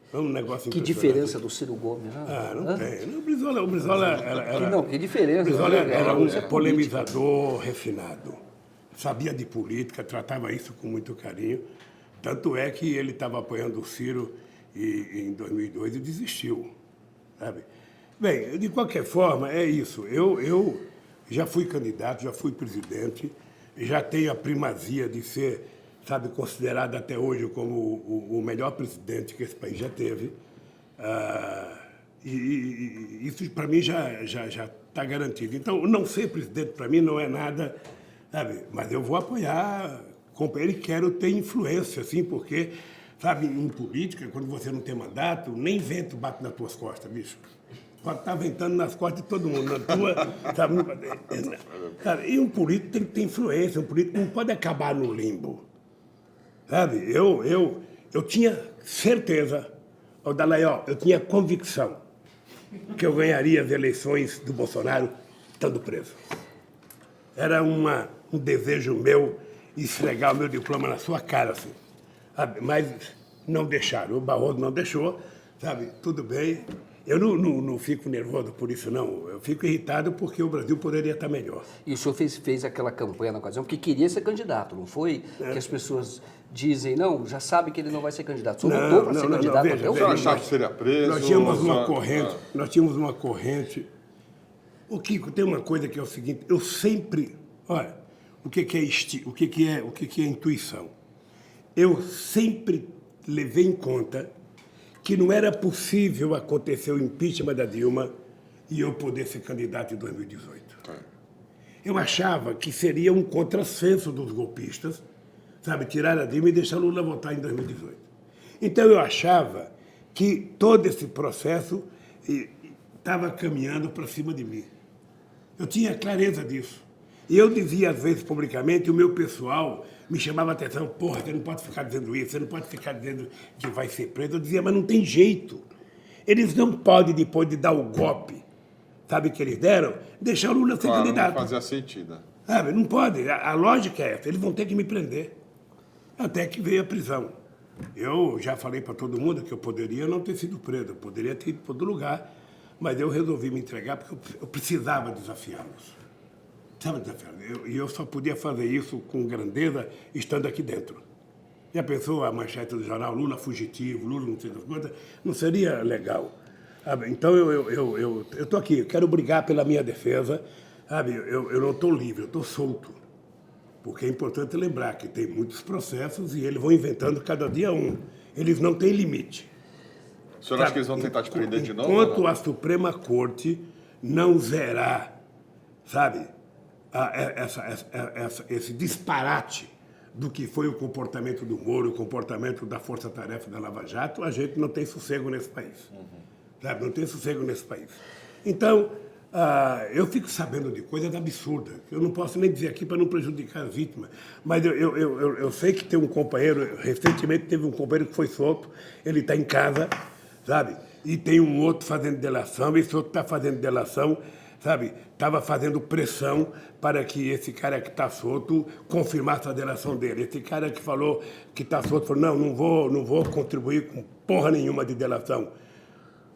Foi um negócio Que diferença do Ciro Gomes, né? não tem. O Brizola era... Não, que diferença. O Brizola era um polemizador refinado. Sabia de política, tratava isso com muito carinho. Tanto é que ele estava apoiando o Ciro e em 2002 e desistiu, sabe? Bem, de qualquer forma, é isso. Eu já fui candidato, já fui presidente, já tenho a primazia de ser, sabe, considerado até hoje como o melhor presidente que esse país já teve. E isso, para mim, já está garantido. Então, não ser presidente, para mim, não é nada, sabe? Mas eu vou apoiar companheiro e quero ter influência, assim, porque, sabe, em política, quando você não tem mandato, nem vento bate nas tuas costas, bicho. Pode estar ventando nas costas de todo mundo, na tua, sabe? Cara, e um político tem que ter influência, um político não pode acabar no limbo, sabe? Eu tinha certeza, Dallaiol, eu tinha convicção que eu ganharia as eleições do Bolsonaro estando preso. Era um desejo meu esfregar o meu diploma na sua cara, assim, sabe? Mas não deixaram, o Barroso não deixou, sabe? Tudo bem. Eu não fico nervoso por isso, não. Eu fico irritado porque o Brasil poderia estar melhor. E o senhor fez aquela campanha na ocasião porque queria ser candidato, não foi? Que as pessoas dizem, não, já sabe que ele não vai ser candidato. O senhor votou para ser candidato veja, até o O senhor achava que seria preso? Nós tínhamos uma corrente. O Kiko, tem uma coisa que é o seguinte, eu sempre... Olha, o que é intuição? Eu sempre levei em conta que não era possível acontecer o impeachment da Dilma e eu poder ser candidato em 2018. Eu achava que seria um contrassenso dos golpistas, sabe, tirar a Dilma e deixar Lula votar em 2018. Então eu achava que todo esse processo estava caminhando para cima de mim. Eu tinha clareza disso. E eu dizia, às vezes, publicamente, o meu pessoal me chamava a atenção, porra, você não pode ficar dizendo isso, você não pode ficar dizendo que vai ser preso. Eu dizia, mas não tem jeito. Eles não podem, depois de dar o golpe, sabe, que eles deram, deixar o Lula ser candidato. Não fazer sentido. Sabe, não pode. A lógica é essa, eles vão ter que me prender. Até que veio a prisão. Eu já falei para todo mundo que eu poderia não ter sido preso, eu poderia ter ido para outro lugar, mas eu resolvi me entregar porque eu precisava desafiá-los. Sabe, desafiá-los. E eu só podia fazer isso com grandeza estando aqui dentro. E a pessoa, a manchete do jornal, Lula fugitivo, Lula não sei das coisas, não seria legal. Sabe? Então eu estou aqui, eu quero brigar pela minha defesa. Sabe? Eu não estou livre, eu estou solto. Porque é importante lembrar que tem muitos processos e eles vão inventando cada dia um. Eles não têm limite. O senhor acha que eles vão tentar te prender de novo? Enquanto a Suprema Corte não zerar, sabe, esse disparate do que foi o comportamento do Moro, o comportamento da Força Tarefa da Lava Jato, a gente não tem sossego nesse país. Sabe? Não tem sossego nesse país. Então, eu fico sabendo de coisas absurdas. Eu não posso nem dizer aqui para não prejudicar a vítima. Mas eu sei que tem um companheiro, recentemente teve um companheiro que foi solto, ele está em casa, sabe? E tem um outro fazendo delação, esse outro está fazendo delação, sabe? Estava fazendo pressão para que esse cara que está solto confirmasse a delação dele. Esse cara que falou que está solto falou, não vou contribuir com porra nenhuma de delação.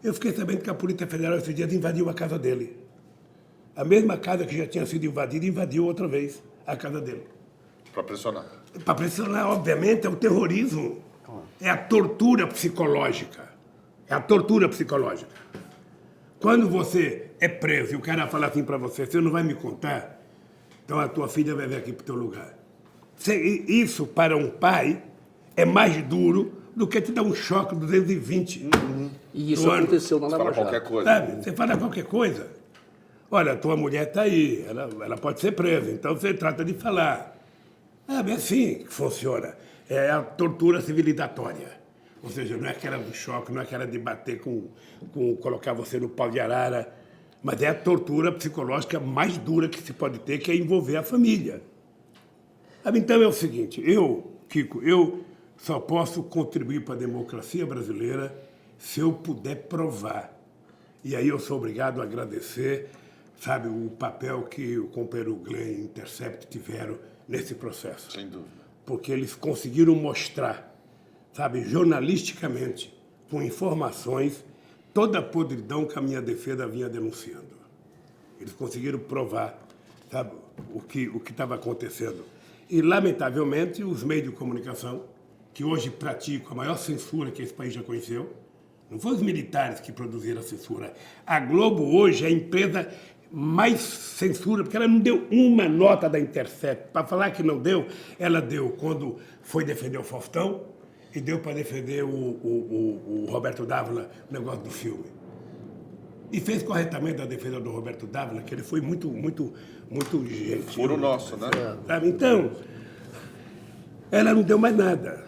Eu fiquei sabendo que a Polícia Federal esses dias invadiu a casa dele. A mesma casa que já tinha sido invadida, invadiu outra vez a casa dele. Para pressionar. Para pressionar, obviamente, é o terrorismo. É a tortura psicológica. É a tortura psicológica. Quando você é preso e o cara fala assim para você, você não vai me contar, então a tua filha vai vir aqui para o teu lugar. Isso, para um pai, é mais duro do que te dar um choque 220. E isso aconteceu na Lava Jato. Qualquer coisa. Sabe? Você fala qualquer coisa. Olha, tua mulher está aí, ela pode ser presa, então você trata de falar. É assim que funciona. É a tortura civilizatória. Ou seja, não é aquela do choque, não é aquela de bater colocar você no pau de arara, mas é a tortura psicológica mais dura que se pode ter, que é envolver a família. Então é o seguinte, Kiko, eu só posso contribuir para a democracia brasileira se eu puder provar. E aí eu sou obrigado a agradecer, sabe, o papel que o companheiro Glenn e Intercept tiveram nesse processo. Sem dúvida. Porque eles conseguiram mostrar, sabe, jornalisticamente, com informações, toda a podridão que a minha defesa vinha denunciando. Eles conseguiram provar, sabe, o que estava acontecendo. E, lamentavelmente, os meios de comunicação, que hoje praticam a maior censura que esse país já conheceu, não foram os militares que produziram a censura. A Globo hoje é a empresa mais censura, porque ela não deu uma nota da Intercept. Para falar que não deu, ela deu quando foi defender o Faustão e deu para defender o Roberto Dávila, o negócio do filme. E fez corretamente a defesa do Roberto Dávila, que ele foi muito gentil. Furo nosso, né? Sabe? Então, ela não deu mais nada,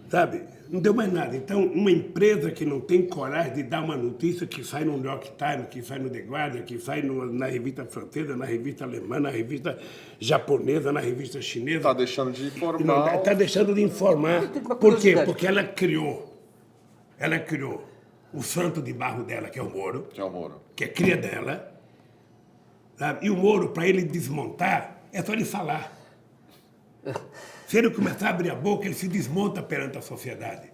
sabe? Não deu mais nada. Então, uma empresa que não tem coragem de dar uma notícia que sai no New York Times, que sai no The Guardian, que sai na revista francesa, na revista alemã, na revista japonesa, na revista chinesa... Está deixando de informar. Está deixando de informar. Por quê? Porque ela criou o santo de barro dela, que é o Moro. Que é o Moro. Que é cria dela. Sabe? E o Moro, para ele desmontar, é só ele falar. Se ele começar a abrir a boca, ele se desmonta perante a sociedade.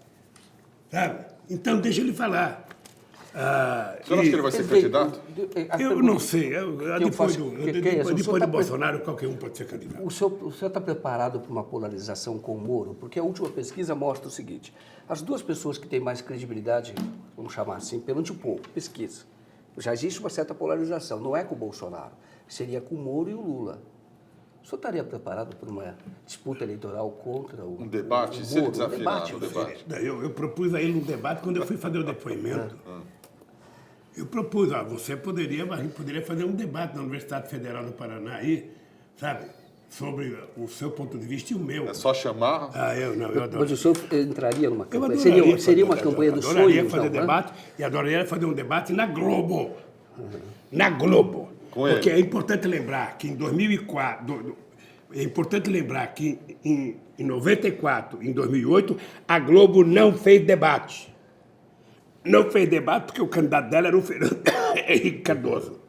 Sabe? Então, deixa ele falar. Você não acha que ele vai ser candidato? Eu não sei. Depois do Bolsonaro, qualquer um pode ser candidato. O senhor está preparado para uma polarização com o Moro? Porque a última pesquisa mostra o seguinte: as duas pessoas que têm mais credibilidade, vamos chamar assim, perante o povo, pesquisa, já existe uma certa polarização. Não é com o Bolsonaro, seria com o Moro e o Lula. O senhor estaria preparado para uma disputa eleitoral contra o Um debate? Se ele desafiar no debate? Eu propus a ele um debate quando eu fui fazer o depoimento. Eu propus, você poderia fazer um debate na Universidade Federal do Paraná aí, sabe? sobre o seu ponto de vista e o meu. É só chamar? Eu adoro. Mas o senhor entraria numa Eu campanha? adoraria Seria uma fazer- campanha dos adoraria sonhos, fazer não, né? debate e adoraria fazer um debate na Globo. Na Globo. Com ele. Porque é importante lembrar que em 2004, é importante lembrar que em 94, em 2008, a Globo não fez debate. Não fez debate porque o candidato dela era o Fernando Henrique Cardoso.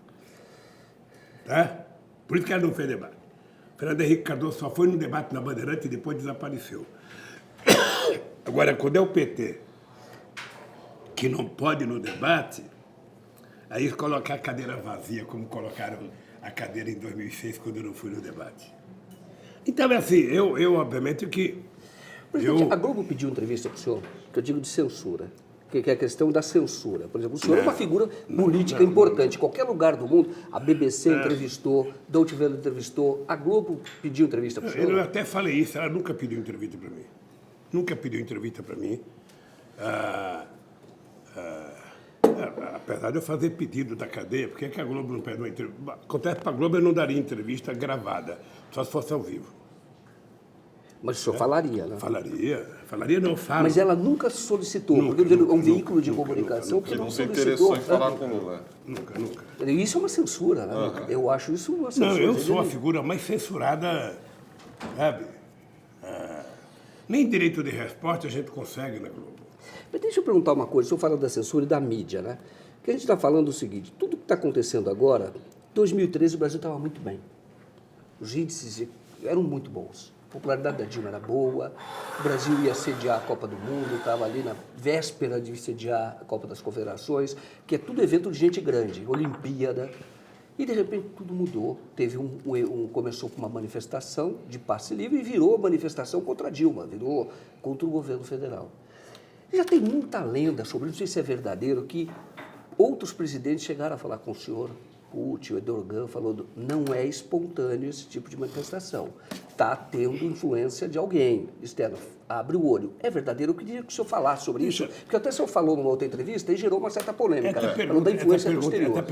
Tá? Por isso que ela não fez debate. Fernando Henrique Cardoso só foi no debate na Bandeirante e depois desapareceu. Agora, quando é o PT que não pode ir no debate, aí eles colocam a cadeira vazia, como colocaram a cadeira em 2006, quando eu não fui no debate. Então, é assim, eu obviamente que... Presidente, a Globo pediu entrevista para o senhor, que eu digo de censura, que é a questão da censura. Por exemplo, o senhor é uma figura política importante. Em qualquer lugar do mundo, a BBC entrevistou, Deutsche Welle entrevistou, a Globo pediu entrevista para o senhor. Eu até falei isso, ela nunca pediu entrevista para mim. Nunca pediu entrevista para mim. Apesar de eu fazer pedido da cadeia, por que a Globo não pede uma entrevista? Acontece que para a Globo eu não daria entrevista gravada, só se fosse ao vivo. Mas o senhor falaria, né? Falaria não, falo. Mas ela nunca solicitou, Nunca, porque é um nunca, veículo de nunca, comunicação nunca, que Não não se solicitou. interessou em falar com o Lula. Nunca. Isso é uma censura, né? Eu acho isso uma censura. Não, eu sou a figura mais censurada, sabe? Nem direito de resposta a gente consegue na Globo. Mas deixa eu perguntar uma coisa, o senhor fala da censura e da mídia, né? Que a gente está falando o seguinte, tudo que está acontecendo agora, 2013 o Brasil estava muito bem. Os índices eram muito bons. A popularidade da Dilma era boa, o Brasil ia sediar a Copa do Mundo, estava ali na véspera de sediar a Copa das Confederações, que é tudo evento de gente grande, Olimpíada. E, de repente, tudo mudou. Teve começou com uma manifestação de passe livre e virou manifestação contra a Dilma, virou contra o governo federal. Já tem muita lenda sobre, não sei se é verdadeiro, que outros presidentes chegaram a falar com o senhor, o Erdogan falou, não é espontâneo esse tipo de manifestação. Está tendo influência de alguém externo. Abre o olho. É verdadeiro? Eu queria que o senhor falasse sobre isso, porque até o senhor falou numa outra entrevista e gerou uma certa polêmica. Falou da influência do exterior.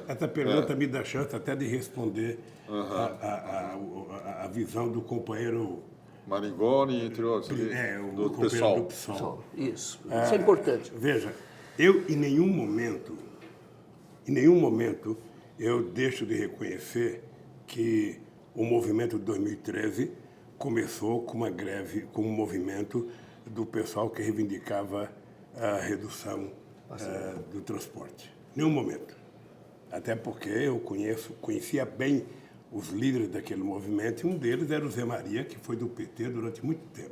Essa pergunta me dá chance até de responder a visão do companheiro... Marigoni, entre outros, o do companheiro pessoal. do PSOL. Isso é importante. Veja, eu em nenhum momento, eu deixo de reconhecer que o movimento de 2013 começou com uma greve, com um movimento do pessoal que reivindicava a redução do transporte. Nenhum momento. Até porque eu conhecia bem os líderes daquele movimento, e um deles era o Zé Maria, que foi do PT durante muito tempo.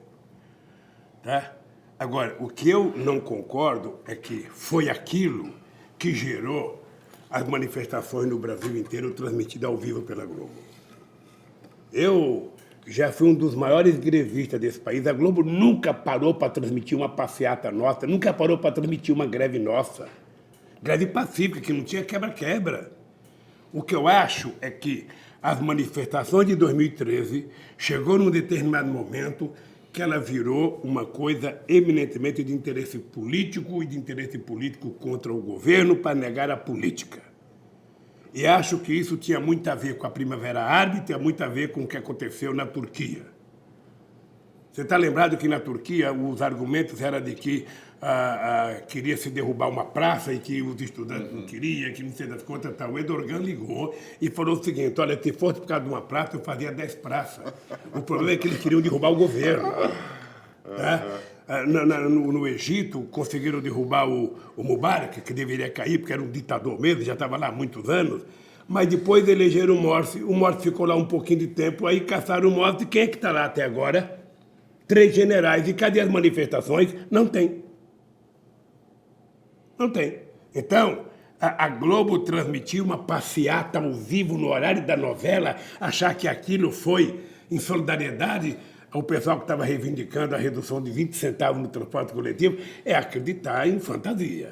Tá? Agora, o que eu não concordo é que foi aquilo que gerou as manifestações no Brasil inteiro transmitidas ao vivo pela Globo. Eu já fui um dos maiores grevistas desse país. A Globo nunca parou para transmitir uma passeata nossa, nunca parou para transmitir uma greve nossa. Greve pacífica, que não tinha quebra-quebra. O que eu acho é que as manifestações de 2013 chegou num determinado momento que ela virou uma coisa eminentemente de interesse político e de interesse político contra o governo para negar a política. E acho que isso tinha muito a ver com a Primavera Árabe, tinha muito a ver com o que aconteceu na Turquia. Você está lembrado que na Turquia os argumentos eram de que queria se derrubar uma praça e que os estudantes não queriam, que não sei das contas, tal. O Erdogan ligou e falou o seguinte, olha, se fosse por causa de uma praça, eu fazia 10 praças. O problema é que eles queriam derrubar o governo. Tá? No Egito, conseguiram derrubar o Mubarak, que deveria cair, porque era um ditador mesmo, já estava lá há muitos anos, mas depois elegeram o Morsi ficou lá um pouquinho de tempo, aí caçaram o Morsi, quem é que está lá até agora? 3 generais, e cadê as manifestações? Não tem. Não tem. Então, a Globo transmitiu uma passeata ao vivo no horário da novela, achar que aquilo foi em solidariedade ao pessoal que estava reivindicando a redução de 20 centavos no transporte coletivo, é acreditar em fantasia.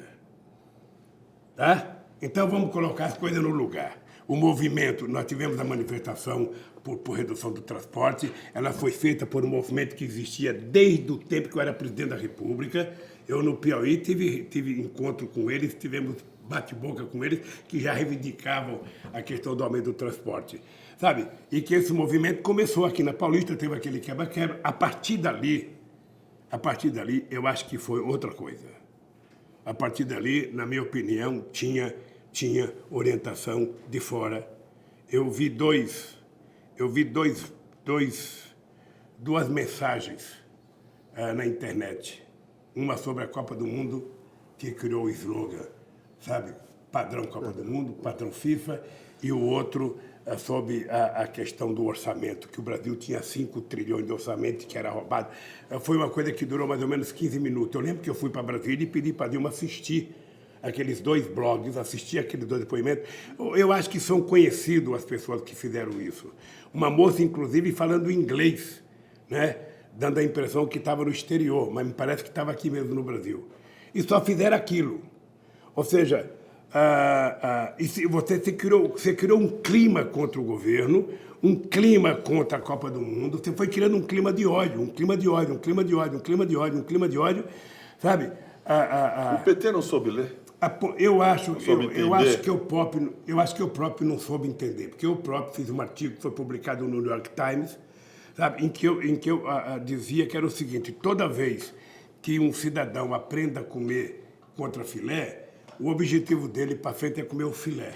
Tá? Então, vamos colocar as coisas no lugar. O movimento, nós tivemos a manifestação por redução do transporte, ela foi feita por um movimento que existia desde o tempo que eu era presidente da República. Eu, no Piauí, tive encontro com eles, tivemos bate-boca com eles que já reivindicavam a questão do aumento do transporte, sabe? E que esse movimento começou aqui na Paulista, teve aquele quebra-quebra. A partir dali, eu acho que foi outra coisa. A partir dali, na minha opinião, tinha orientação de fora. Eu vi duas mensagens na internet. Uma sobre a Copa do Mundo, que criou o slogan, sabe? Padrão Copa do Mundo, padrão FIFA, e o outro sobre a questão do orçamento, que o Brasil tinha 5 trilhões de orçamento que era roubado. Foi uma coisa que durou mais ou menos 15 minutos. Eu lembro que eu fui para Brasília e pedi para a Dilma assistir aqueles 2 blogs, assistir aqueles 2 depoimentos. Eu acho que são conhecidos as pessoas que fizeram isso. Uma moça, inclusive, falando inglês, né? Dando a impressão que estava no exterior, mas me parece que estava aqui mesmo no Brasil. E só fizeram aquilo. Ou seja, você criou um clima contra o governo, um clima contra a Copa do Mundo, você foi criando um clima de ódio, sabe? O PT não soube ler? Eu acho que eu próprio não soube entender, porque eu próprio fiz um artigo que foi publicado no New York Times, sabe, em que eu dizia que era o seguinte: toda vez que um cidadão aprenda a comer contra filé, o objetivo dele para frente é comer o filé,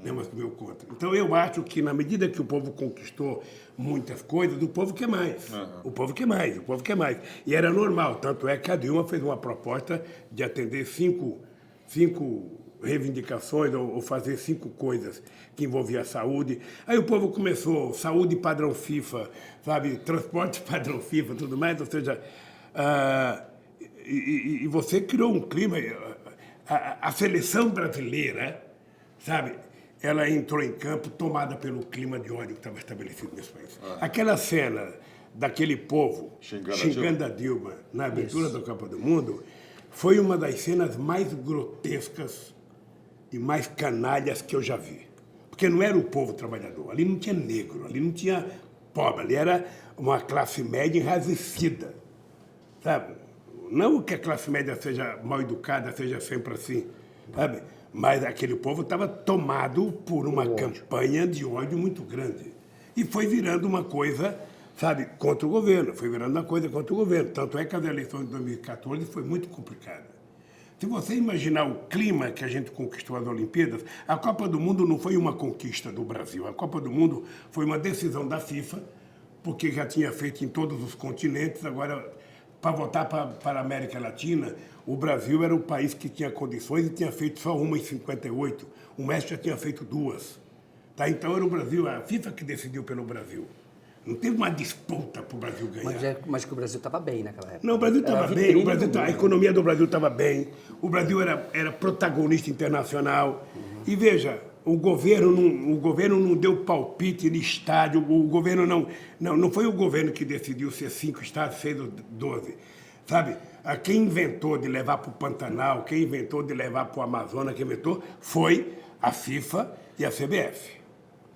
não mais comer o contra. Então eu acho que na medida que o povo conquistou muitas coisas, o povo quer mais. O povo quer mais. E era normal, tanto é que a Dilma fez uma proposta de atender cinco reivindicações ou fazer 5 coisas que envolviam a saúde. Aí o povo começou, saúde padrão FIFA, sabe, transporte padrão FIFA, tudo mais, ou seja, e você criou um clima. A seleção brasileira, sabe, ela entrou em campo tomada pelo clima de ódio que estava estabelecido nesse país. Aquela cena daquele povo xingando a Dilma na abertura da Copa do Mundo foi uma das cenas mais grotescas e mais canalhas que eu já vi. Porque não era o povo trabalhador, ali não tinha negro, ali não tinha pobre, ali era uma classe média enraivecida, sabe? Não que a classe média seja mal educada, seja sempre assim, sabe? Mas aquele povo estava tomado por uma campanha de ódio muito grande. E foi virando uma coisa, sabe, contra o governo. Tanto é que as eleições de 2014 foi muito complicada. Se você imaginar o clima que a gente conquistou as Olimpíadas, a Copa do Mundo não foi uma conquista do Brasil. A Copa do Mundo foi uma decisão da FIFA, porque já tinha feito em todos os continentes. Agora, para voltar para a América Latina, o Brasil era o país que tinha condições e tinha feito só uma em 58. O México já tinha feito 2. Tá? Então era o Brasil, a FIFA que decidiu pelo Brasil. Não teve uma disputa para o Brasil ganhar. Mas que o Brasil estava bem naquela época. Não, o Brasil estava bem, a economia do Brasil estava bem, o Brasil era protagonista internacional. E veja, o governo não deu palpite de estádio, o governo não foi o governo que decidiu ser 5 estados, 6 ou 12, sabe? Quem inventou de levar para o Pantanal, quem inventou de levar para o Amazonas, quem inventou foi a FIFA e a CBF.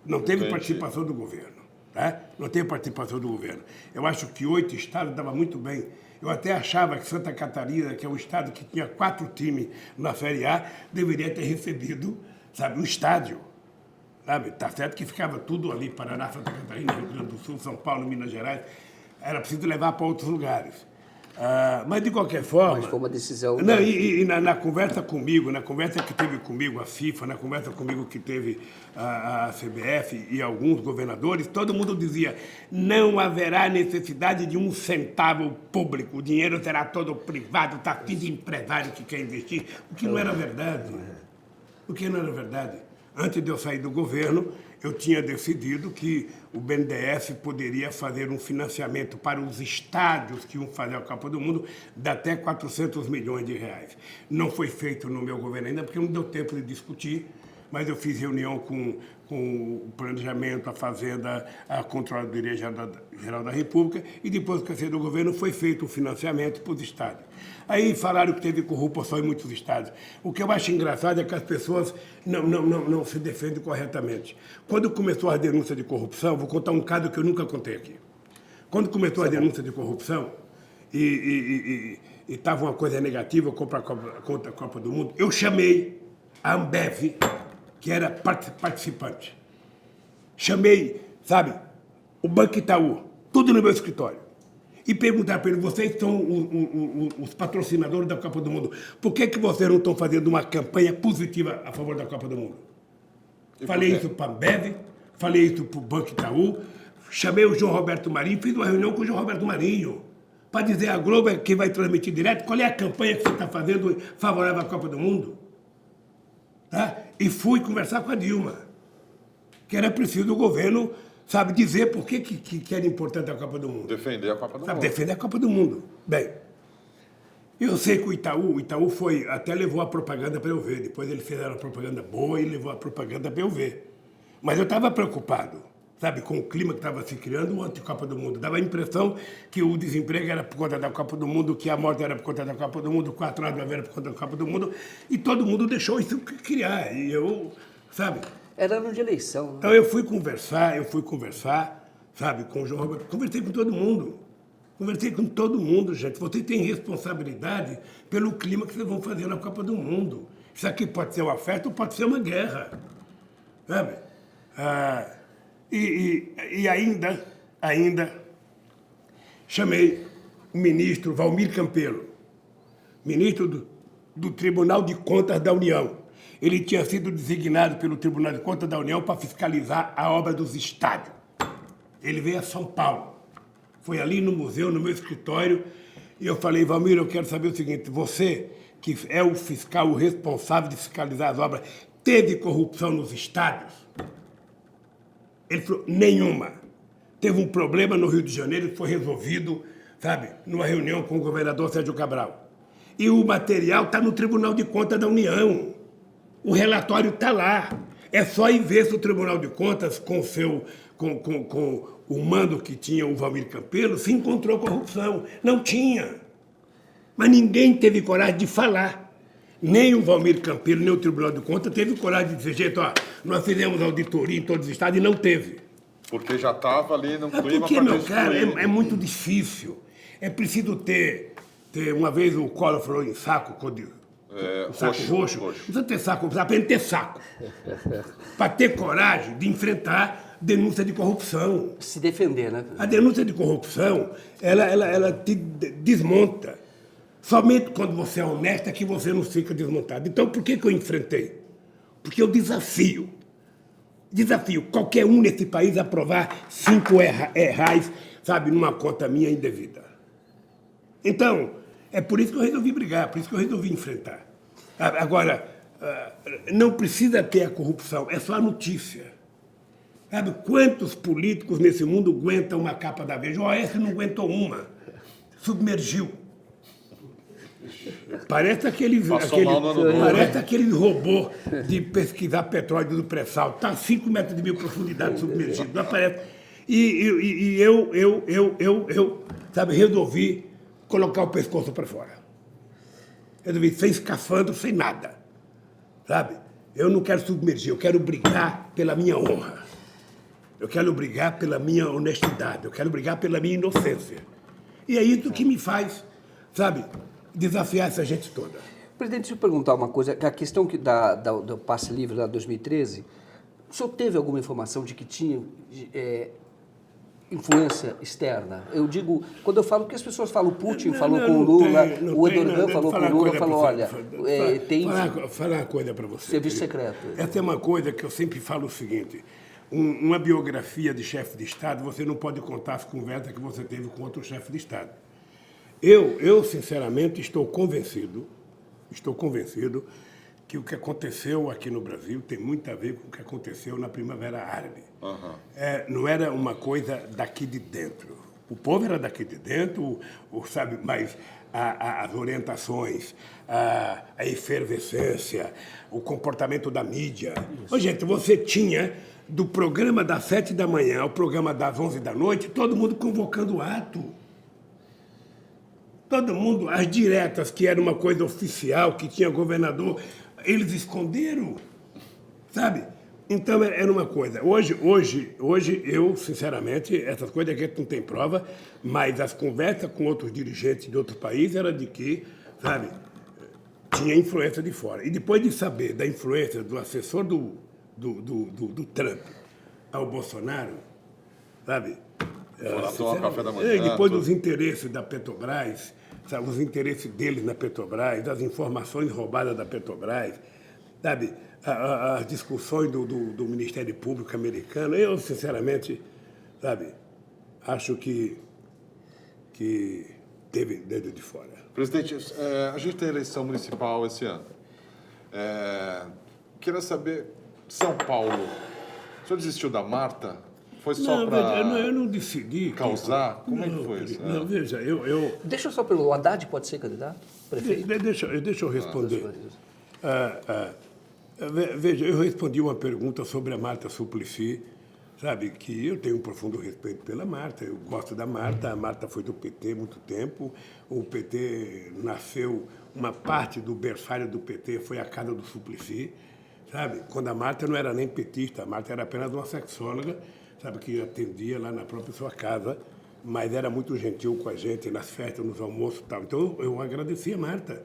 Não teve participação do governo. Tá? Não teve participação do governo. Eu acho que 8 estados dava muito bem. Eu até achava que Santa Catarina, que é um estado que tinha 4 times na Série A, deveria ter recebido, sabe, um estádio. Sabe? Tá certo que ficava tudo ali, Paraná, Santa Catarina, Rio Grande do Sul, São Paulo, Minas Gerais. Era preciso levar para outros lugares. Mas, de qualquer forma... Mas foi uma decisão... Não, e na conversa comigo, na conversa que teve comigo a FIFA, na conversa comigo que teve a CBF e alguns governadores, todo mundo dizia: não haverá necessidade de 1 centavo público, o dinheiro será todo privado, está fim de empresário que quer investir. O que não era verdade. Antes de eu sair do governo, eu tinha decidido que o BNDES poderia fazer um financiamento para os estádios que iam fazer a Copa do Mundo de até 400 milhões de reais. Não foi feito no meu governo ainda, porque não deu tempo de discutir, mas eu fiz reunião com o Planejamento, a Fazenda, a Controladoria Geral da República, e depois que eu saí do governo foi feito o financiamento para os estádios. Aí falaram que teve corrupção em muitos estádios. O que eu acho engraçado é que as pessoas não se defendem corretamente. Quando começou a denúncia de corrupção, vou contar um caso que eu nunca contei aqui. Quando começou a denúncia de corrupção e estava uma coisa negativa contra a Copa do Mundo, eu chamei a Ambev, que era participante. Chamei, sabe, o Banco Itaú, tudo no meu escritório. E perguntar para ele, vocês são os patrocinadores da Copa do Mundo, por que vocês não estão fazendo uma campanha positiva a favor da Copa do Mundo? Falei isso para a Ambev, falei isso para o Banco Itaú, chamei o João Roberto Marinho, fiz uma reunião com o João Roberto Marinho, para dizer a Globo que vai transmitir direto qual é a campanha que você está fazendo favorável à Copa do Mundo. Tá? E fui conversar com a Dilma, que era preciso o governo, sabe, dizer por que era importante a Copa do Mundo. Defender a Copa do Mundo. Defender a Copa do Mundo. Bem, eu sei que o Itaú foi, até levou a propaganda para eu ver. Depois eles fizeram a propaganda boa e levou a propaganda para eu ver. Mas eu estava preocupado, sabe, com o clima que estava se criando anti-Copa do Mundo. Dava a impressão que o desemprego era por conta da Copa do Mundo, que a morte era por conta da Copa do Mundo, 4 horas era por conta da Copa do Mundo, e todo mundo deixou isso criar. E eu, sabe... Era ano de eleição. Né? Então eu fui conversar, sabe, com o João Roberto. Conversei com todo mundo. Conversei com todo mundo, gente. Vocês têm responsabilidade pelo clima que vocês vão fazer na Copa do Mundo. Isso aqui pode ser uma festa ou pode ser uma guerra. Sabe? E ainda chamei o ministro Valmir Campelo, ministro do Tribunal de Contas da União. Ele tinha sido designado pelo Tribunal de Contas da União para fiscalizar a obra dos estádios. Ele veio a São Paulo. Foi ali no museu, no meu escritório, e eu falei, Valmir, eu quero saber o seguinte, você, que é o fiscal, o responsável de fiscalizar as obras, teve corrupção nos estádios? Ele falou, nenhuma. Teve um problema no Rio de Janeiro que foi resolvido, sabe, numa reunião com o governador Sérgio Cabral. E o material está no Tribunal de Contas da União. O relatório está lá. É só ir ver se o Tribunal de Contas, com o mando que tinha o Valmir Campelo, se encontrou corrupção. Não tinha. Mas ninguém teve coragem de falar. Nem o Valmir Campelo, nem o Tribunal de Contas teve coragem de dizer, gente, ó, nós fizemos auditoria em todos os estados e não teve. Porque já estava ali no clima Porque, para meu cara, é muito difícil. É preciso ter... Uma vez o Collor falou em saco, saco roxo. Não precisa ter saco, precisa apenas ter saco. Para ter coragem de enfrentar denúncia de corrupção. Se defender, né? A denúncia de corrupção, ela te desmonta. Somente quando você é honesto é que você não fica desmontado. Então, por que eu enfrentei? Porque eu desafio qualquer um nesse país a aprovar 5 reais, sabe, numa conta minha indevida. Então, é por isso que eu resolvi brigar, por isso que eu resolvi enfrentar. Agora, não precisa ter a corrupção, é só a notícia. Sabe, quantos políticos nesse mundo aguentam uma capa da Veja? O OAS não aguentou uma, submergiu. Parece aquele robô de pesquisar petróleo do pré-sal. Está a 5 metros de profundidade submergido. Não aparece. E eu, sabe, resolvi colocar o pescoço para fora. Resolvi, sem escafandro, sem nada. Sabe? Eu não quero submergir, eu quero brigar pela minha honra. Eu quero brigar pela minha honestidade, eu quero brigar pela minha inocência. E é isso que me faz, sabe, desafiar essa gente toda. Presidente, deixa eu perguntar uma coisa. A questão do passe livre lá de 2013, o senhor teve alguma informação de que tinha influência externa? Eu digo, quando eu falo que as pessoas falam, Putin falou com o Lula, o Erdogan falou com o Lula, falou, olha, tem... Falar uma coisa para você. Serviço secreto. Essa é uma coisa que eu sempre falo o seguinte, uma biografia de chefe de Estado, você não pode contar as conversas que você teve com outro chefe de Estado. Eu, sinceramente, estou convencido que o que aconteceu aqui no Brasil tem muito a ver com o que aconteceu na Primavera Árabe. Uhum. Não era uma coisa daqui de dentro. O povo era daqui de dentro, sabe, mas as orientações, a efervescência, o comportamento da mídia. Ô, gente, você tinha, do programa das 7 da manhã ao programa das 11 da noite, todo mundo convocando o ato. Todo mundo, as diretas, que era uma coisa oficial, que tinha governador, eles esconderam, sabe? Então, era uma coisa. Hoje eu, sinceramente, essas coisas aqui não tem prova, mas as conversas com outros dirigentes de outros países era de que, sabe, tinha influência de fora. E depois de saber da influência do assessor do Trump ao Bolsonaro, sabe? Foi lá tomar café da manhã. E depois dos interesses da Petrobras, sabe? Os interesses deles na Petrobras, as informações roubadas da Petrobras, sabe? As discussões do Ministério Público americano, eu, sinceramente, sabe, acho que teve dedo de fora. Presidente, a gente tem eleição municipal esse ano. Queria saber, São Paulo, o senhor desistiu da Marta? Foi só para eu não decidi. causar? Como é que foi isso? Não, veja, Deixa eu só perguntar, o Haddad pode ser candidato? Prefeito? Deixa eu responder. Veja, eu respondi uma pergunta sobre a Marta Suplicy, sabe, que eu tenho um profundo respeito pela Marta, eu gosto da Marta, a Marta foi do PT há muito tempo, o PT nasceu, uma parte do berçário do PT foi a casa do Suplicy, sabe, quando a Marta não era nem petista, a Marta era apenas uma sexóloga, sabe, que atendia lá na própria sua casa, mas era muito gentil com a gente nas festas, nos almoços e tal. Então, eu agradeci a Marta,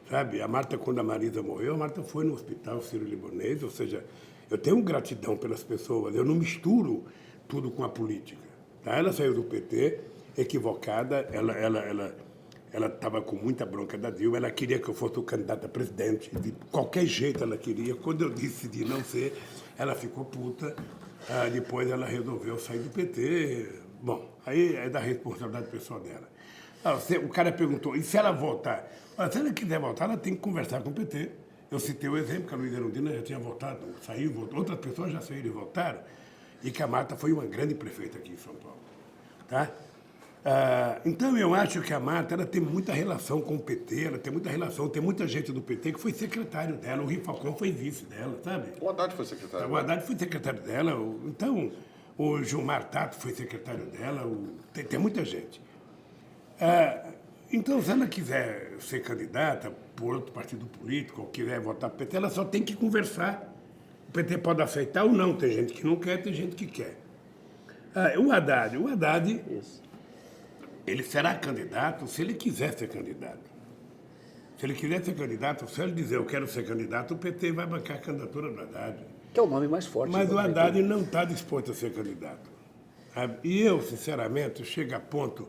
sabe? A Marta, quando a Marisa morreu, a Marta foi no hospital Sírio-Libanês, ou seja, eu tenho gratidão pelas pessoas, eu não misturo tudo com a política. Tá? Ela saiu do PT, equivocada, ela estava com muita bronca da Dilma, ela queria que eu fosse o candidato a presidente, de qualquer jeito ela queria. Quando eu decidi não ser, ela ficou puta, depois ela resolveu sair do PT. Bom, aí é da responsabilidade pessoal dela. O cara perguntou, e se ela voltar? Se ela quiser voltar, ela tem que conversar com o PT. Eu citei o exemplo que a Luísa Erundina já tinha votado, saiu, voltou. Outras pessoas já saíram e votaram, e que a Marta foi uma grande prefeita aqui em São Paulo. Tá? Então, eu acho que a Marta ela tem muita relação com o PT, ela tem muita relação, tem muita gente do PT que foi secretário dela, o Rui Falcão foi vice dela, sabe? O Haddad foi secretário. O Haddad foi secretário dela, então o Gilmar Tato foi secretário dela, tem muita gente. Então, se ela quiser ser candidata por outro partido político, ou quiser votar para o PT, ela só tem que conversar. O PT pode aceitar ou não, tem gente que não quer, tem gente que quer. O Haddad, ele será candidato se ele quiser ser candidato. Se ele quiser ser candidato, se ele dizer eu quero ser candidato, o PT vai bancar a candidatura do Haddad. Que é o nome mais forte. Mas o Haddad não está disposto a ser candidato. Sabe? E eu, sinceramente, chego a ponto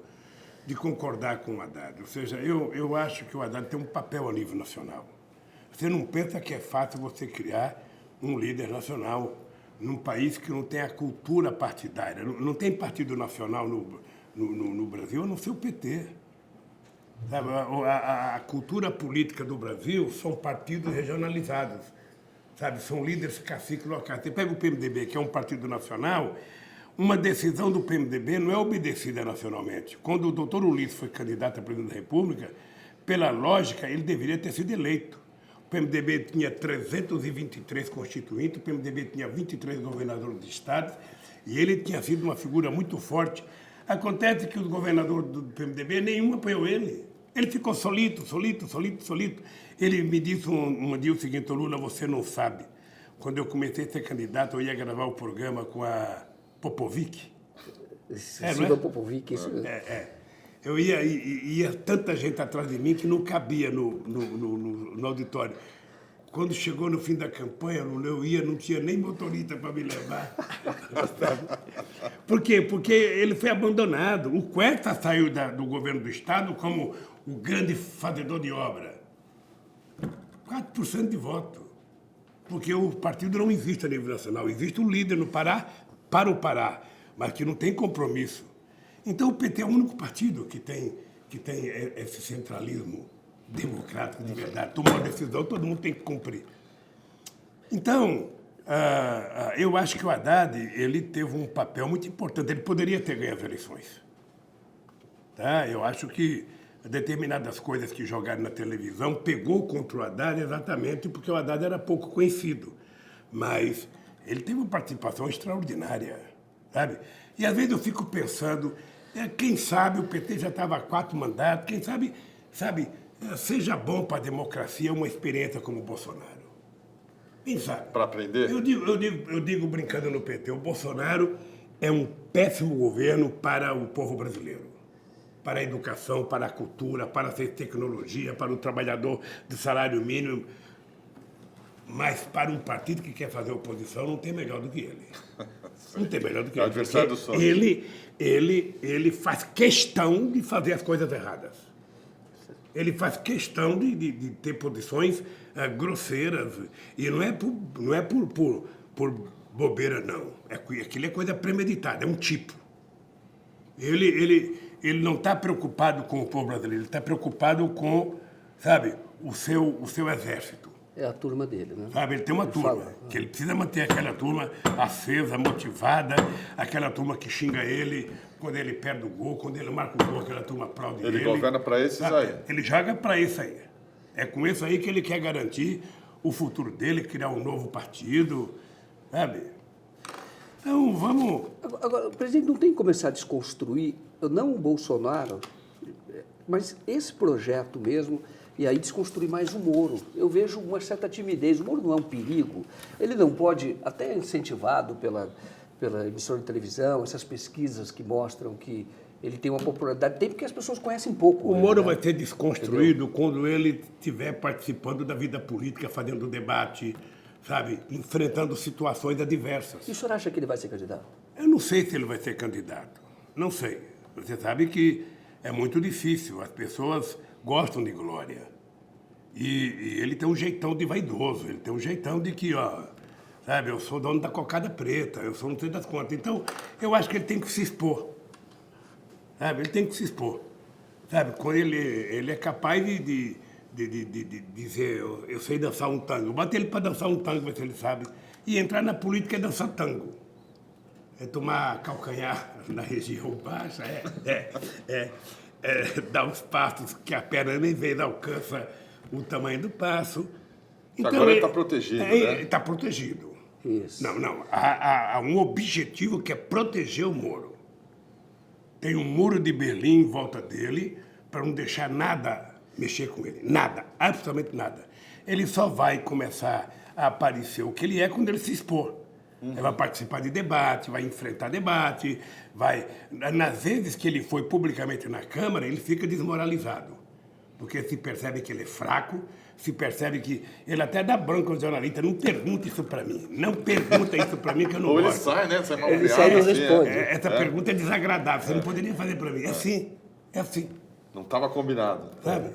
de concordar com o Haddad. Ou seja, eu acho que o Haddad tem um papel a nível nacional. Você não pensa que é fácil você criar um líder nacional num país que não tem a cultura partidária. Não tem partido nacional no Brasil, a não ser o PT. Sabe? A cultura política do Brasil são partidos regionalizados. Sabe? São líderes caciques locais. Você pega o PMDB, que é um partido nacional, uma decisão do PMDB não é obedecida nacionalmente. Quando o doutor Ulisses foi candidato a presidente da República, pela lógica, ele deveria ter sido eleito. O PMDB tinha 323 constituintes, o PMDB tinha 23 governadores de estados, e ele tinha sido uma figura muito forte. Acontece que os governadores do PMDB, nenhum apoiou ele. Ele ficou solito. Ele me disse um dia o seguinte: Lula, você não sabe. Quando eu comecei a ser candidato, eu ia gravar o programa com a Popovic. Silvia Popovic, isso mesmo. Eu ia tanta gente atrás de mim que não cabia no auditório. Quando chegou no fim da campanha, eu ia, não tinha nem motorista para me levar. Por quê? Porque ele foi abandonado. O Cuesta saiu do governo do Estado como o grande fazedor de obra. 4% de voto. Porque o partido não existe a nível nacional. Existe um líder no Pará, para o Pará, mas que não tem compromisso. Então, o PT é o único partido que tem esse centralismo democrático de verdade. Tomou uma decisão, todo mundo tem que cumprir. Então, eu acho que o Haddad ele teve um papel muito importante. Ele poderia ter ganho as eleições. Tá? Eu acho que determinadas coisas que jogaram na televisão pegou contra o Haddad exatamente porque o Haddad era pouco conhecido. Mas ele teve uma participação extraordinária, sabe? E às vezes eu fico pensando, quem sabe o PT já estava há 4 mandatos, quem sabe, seja bom para a democracia uma experiência como o Bolsonaro. Quem sabe? Para aprender? Eu digo brincando no PT, o Bolsonaro é um péssimo governo para o povo brasileiro. para a educação, para a cultura, para a tecnologia, para o trabalhador de salário mínimo. Mas para um partido que quer fazer oposição, não tem melhor do que ele. Não tem melhor do que É o adversário do sonho. Ele faz questão de fazer as coisas erradas. Ele faz questão de ter posições grosseiras. E não é por bobeira, não. Aquilo é coisa premeditada, é um tipo. Ele não está preocupado com o povo brasileiro, ele está preocupado com, sabe, o seu exército. É a turma dele, né? Sabe, ele tem uma turma, que ele precisa manter aquela turma acesa, motivada, aquela turma que xinga ele quando ele perde o gol, quando ele marca o gol, aquela turma aplaude ele. Ele governa para esses aí. Ele joga para isso aí. É com isso aí que ele quer garantir o futuro dele, criar um novo partido, sabe? Então, vamos... Agora, o presidente não tem que começar a desconstruir, não o Bolsonaro, mas esse projeto mesmo, e aí desconstruir mais o Moro. Eu vejo uma certa timidez. O Moro não é um perigo. Ele não pode, até incentivado pela emissora de televisão, essas pesquisas que mostram que ele tem uma popularidade, tem porque as pessoas conhecem pouco. O Moro vai ser desconstruído quando ele estiver participando da vida política, fazendo debate, sabe, enfrentando situações adversas. E o senhor acha que ele vai ser candidato? Eu não sei se ele vai ser candidato. Não sei. Você sabe que é muito difícil. As pessoas gostam de glória. E ele tem um jeitão de vaidoso. Ele tem um jeitão de que, ó, sabe, eu sou dono da cocada preta, eu sou não sei das contas. Então, eu acho que ele tem que se expor. Sabe, ele tem que se expor. Sabe, quando ele é capaz de dizer, eu sei dançar um tango. Bota ele para dançar um tango, ver se ele sabe. E entrar na política é dançar tango. É tomar calcanhar na região baixa, dar os passos que a perna nem vez alcança o tamanho do passo. Então, agora ele está protegido, né? Está protegido. Isso. Não. Há um objetivo que é proteger o Moro. Tem um muro de Berlim em volta dele para não deixar nada mexer com ele. Nada, absolutamente nada. Ele só vai começar a aparecer o que ele é quando ele se expor. Ele vai participar de debate, vai enfrentar debate, vai... Nas vezes que ele foi publicamente na Câmara, ele fica desmoralizado. Porque se percebe que ele é fraco, se percebe que... Ele até dá bronca aos jornalistas, não pergunta isso para mim. Não pergunta isso para mim que eu não Ou ele gosto. sai, né? Sai mal Ele criado, sai e não assim, responde. Essa pergunta é desagradável, você não poderia fazer para mim. É assim. Não estava combinado. Sabe?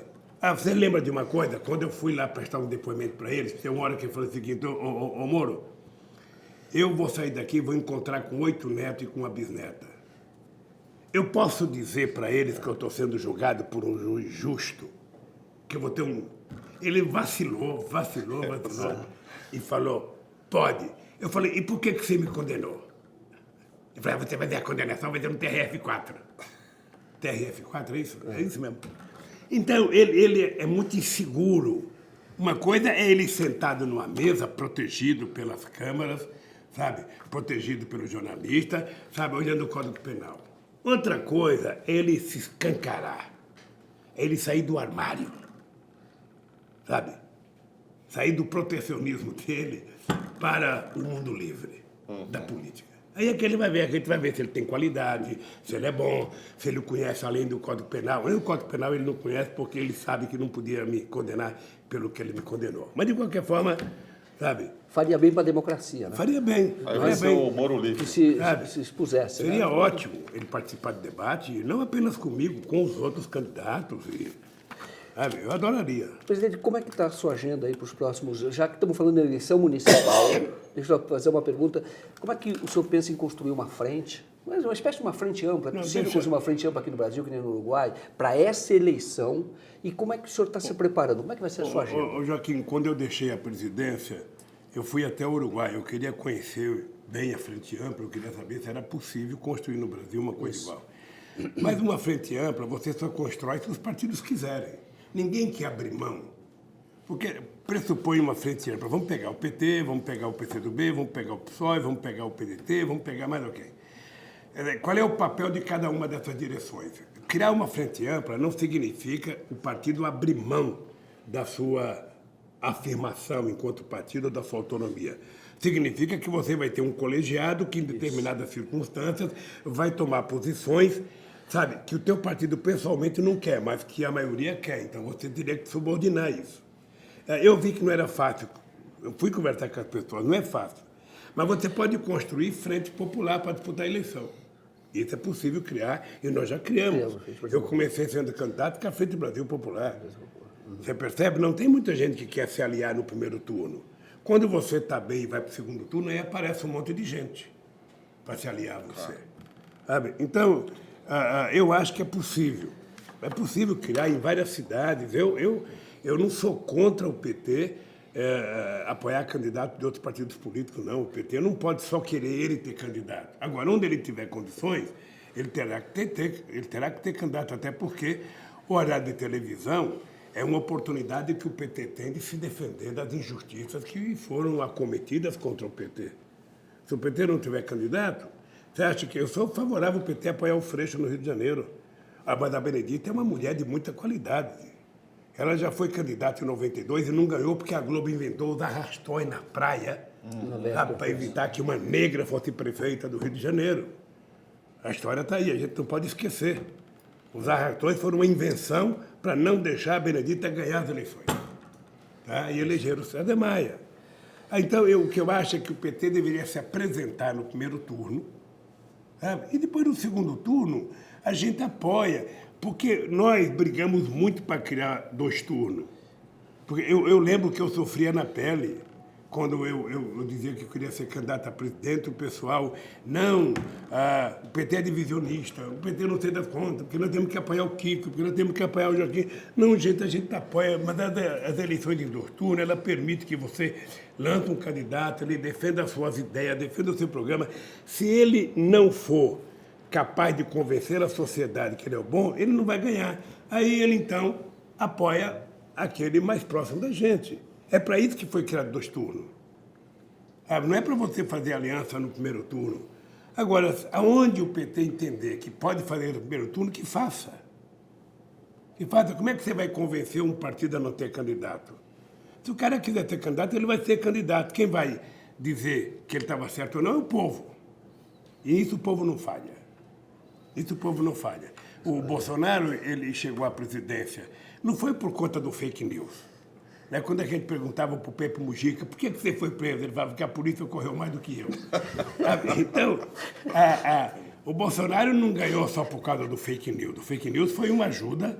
Você lembra de uma coisa? Quando eu fui lá prestar um depoimento para eles, tem uma hora que ele falou o seguinte, ô Moro, eu vou sair daqui e vou encontrar com 8 netos e com uma bisneta. Eu posso dizer para eles que eu estou sendo julgado por um juiz justo, que eu vou ter um... Ele vacilou e falou, pode. Eu falei, e por que você me condenou? Ele falou, você vai ver a condenação, vai ter um TRF-4. TRF-4, é isso? É isso mesmo. Então, ele é muito inseguro. Uma coisa é ele sentado numa mesa, protegido pelas câmaras, sabe? Protegido pelo jornalista, sabe? Olhando o Código Penal. Outra coisa é ele se escancarar. É ele sair do armário, sabe? Sair do protecionismo dele para o mundo livre da política. Aí é que ele vai ver, a gente vai ver se ele tem qualidade, se ele é bom, se ele conhece além do Código Penal. O Código Penal ele não conhece porque ele sabe que não podia me condenar pelo que ele me condenou. Mas, de qualquer forma, sabe? Faria bem para a democracia, né? Faria bem. Aí vai ser o Moro livre. Se expusesse. Seria né? ótimo ele participar de debate, não apenas comigo, com os outros candidatos. Sabe? Eu adoraria. Presidente, como é que está a sua agenda aí para os próximos... Já que estamos falando da eleição municipal, deixa eu fazer uma pergunta. Como é que o senhor pensa em construir uma frente, uma espécie de uma frente ampla, é possível que seja uma frente ampla aqui no Brasil, que nem no Uruguai, para essa eleição? E como é que o senhor está se preparando? Como é que vai ser a sua agenda? Ô, Joaquim, quando eu deixei a presidência, eu fui até o Uruguai. Eu queria conhecer bem a frente ampla, eu queria saber se era possível construir no Brasil uma coisa igual. Mas uma frente ampla, você só constrói se os partidos quiserem. Ninguém quer abrir mão. Porque pressupõe uma frente ampla. Vamos pegar o PT, vamos pegar o PCdoB, vamos pegar o PSOE, vamos pegar o PDT, vamos pegar mais o quê? Qual é o papel de cada uma dessas direções? Criar uma frente ampla não significa o partido abrir mão da sua afirmação enquanto partido, da sua autonomia. Significa que você vai ter um colegiado que, em determinadas circunstâncias, vai tomar posições, sabe, que o teu partido pessoalmente não quer, mas que a maioria quer. Então você teria que subordinar isso. Eu vi que não era fácil. Eu fui conversar com as pessoas, não é fácil. Mas você pode construir frente popular para disputar a eleição. Isso é possível criar, e nós já criamos. Eu comecei sendo candidato com a Frente Brasil Popular. Você percebe? Não tem muita gente que quer se aliar no primeiro turno. Quando você está bem e vai para o segundo turno, aí aparece um monte de gente para se aliar a você. Sabe? Então, eu acho que é possível. É possível criar em várias cidades. Eu não sou contra o PT apoiar candidato de outros partidos políticos, não. O PT não pode só querer ele ter candidato. Agora, onde ele tiver condições, ele terá que ter candidato, até porque o horário de televisão é uma oportunidade que o PT tem de se defender das injustiças que foram acometidas contra o PT. Se o PT não tiver candidato, você acha que eu sou favorável ao PT apoiar o Freixo no Rio de Janeiro? A Amanda Benedito é uma mulher de muita qualidade. Ela já foi candidata em 92 e não ganhou porque a Globo inventou os arrastões na praia para evitar que uma negra fosse prefeita do Rio de Janeiro. A história está aí, a gente não pode esquecer. Os arrastões foram uma invenção para não deixar a Benedita ganhar as eleições. Tá? E elegeram o César Maia. Então, o que eu acho é que o PT deveria se apresentar no primeiro turno, sabe? E depois, no segundo turno, a gente apoia, porque nós brigamos muito para criar 2 turnos. Porque eu lembro que eu sofria na pele quando eu dizia que eu queria ser candidato a presidente, o pessoal, não, o PT é divisionista, o PT não tem das contas, porque nós temos que apoiar o Kiko, porque nós temos que apoiar o Joaquim. Não, gente, a gente apoia, mas as eleições em 2 turnos, ela permite que você lance um candidato, ele defenda as suas ideias, defenda o seu programa. Se ele não for capaz de convencer a sociedade que ele é o bom, ele não vai ganhar. Aí ele, então, apoia aquele mais próximo da gente. É para isso que foi criado 2 turnos. Não é para você fazer aliança no primeiro turno. Agora, aonde o PT entender que pode fazer no primeiro turno, que faça. Que faça. Como é que você vai convencer um partido a não ter candidato? Se o cara quiser ter candidato, ele vai ser candidato. Quem vai dizer que ele estava certo ou não é o povo. E isso o povo não falha. Isso o povo não falha. O Bolsonaro, ele chegou à presidência, não foi por conta do fake news. Quando a gente perguntava para o Pepe Mujica, por que você foi preso? Ele falava que a polícia correu mais do que eu. Então, o Bolsonaro não ganhou só por causa do fake news. O fake news foi uma ajuda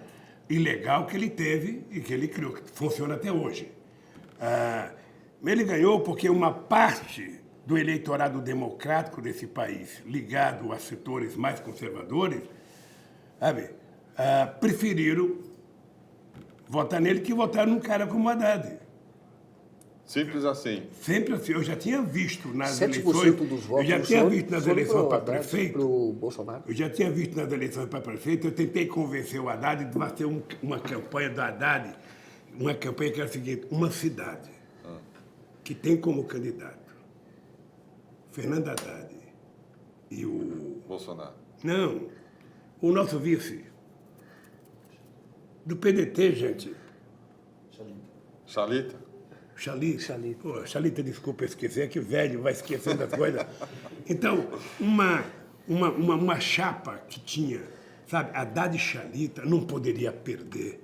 ilegal que ele teve e que ele criou, que funciona até hoje. Ele ganhou porque uma parte do eleitorado democrático desse país, ligado a setores mais conservadores, preferiram votar nele que votar num cara como Haddad. Simples assim. Sempre assim. Eu já tinha visto nas 7% eleições... dos votos Eu já tinha visto nas eleições para prefeito... Pro Bolsonaro. Eu já tinha visto nas eleições para prefeito, eu tentei convencer o Haddad de fazer uma campanha do Haddad, uma campanha que era a seguinte, uma cidade que tem como candidato Fernando Haddad e o... Bolsonaro. Não, o nosso vice... Do PDT, gente. Chalita? Chalita. Pô, Chalita, desculpa esquecer, é que velho vai esquecendo as coisas. Então, uma chapa que tinha, sabe, Haddad e Chalita não poderia perder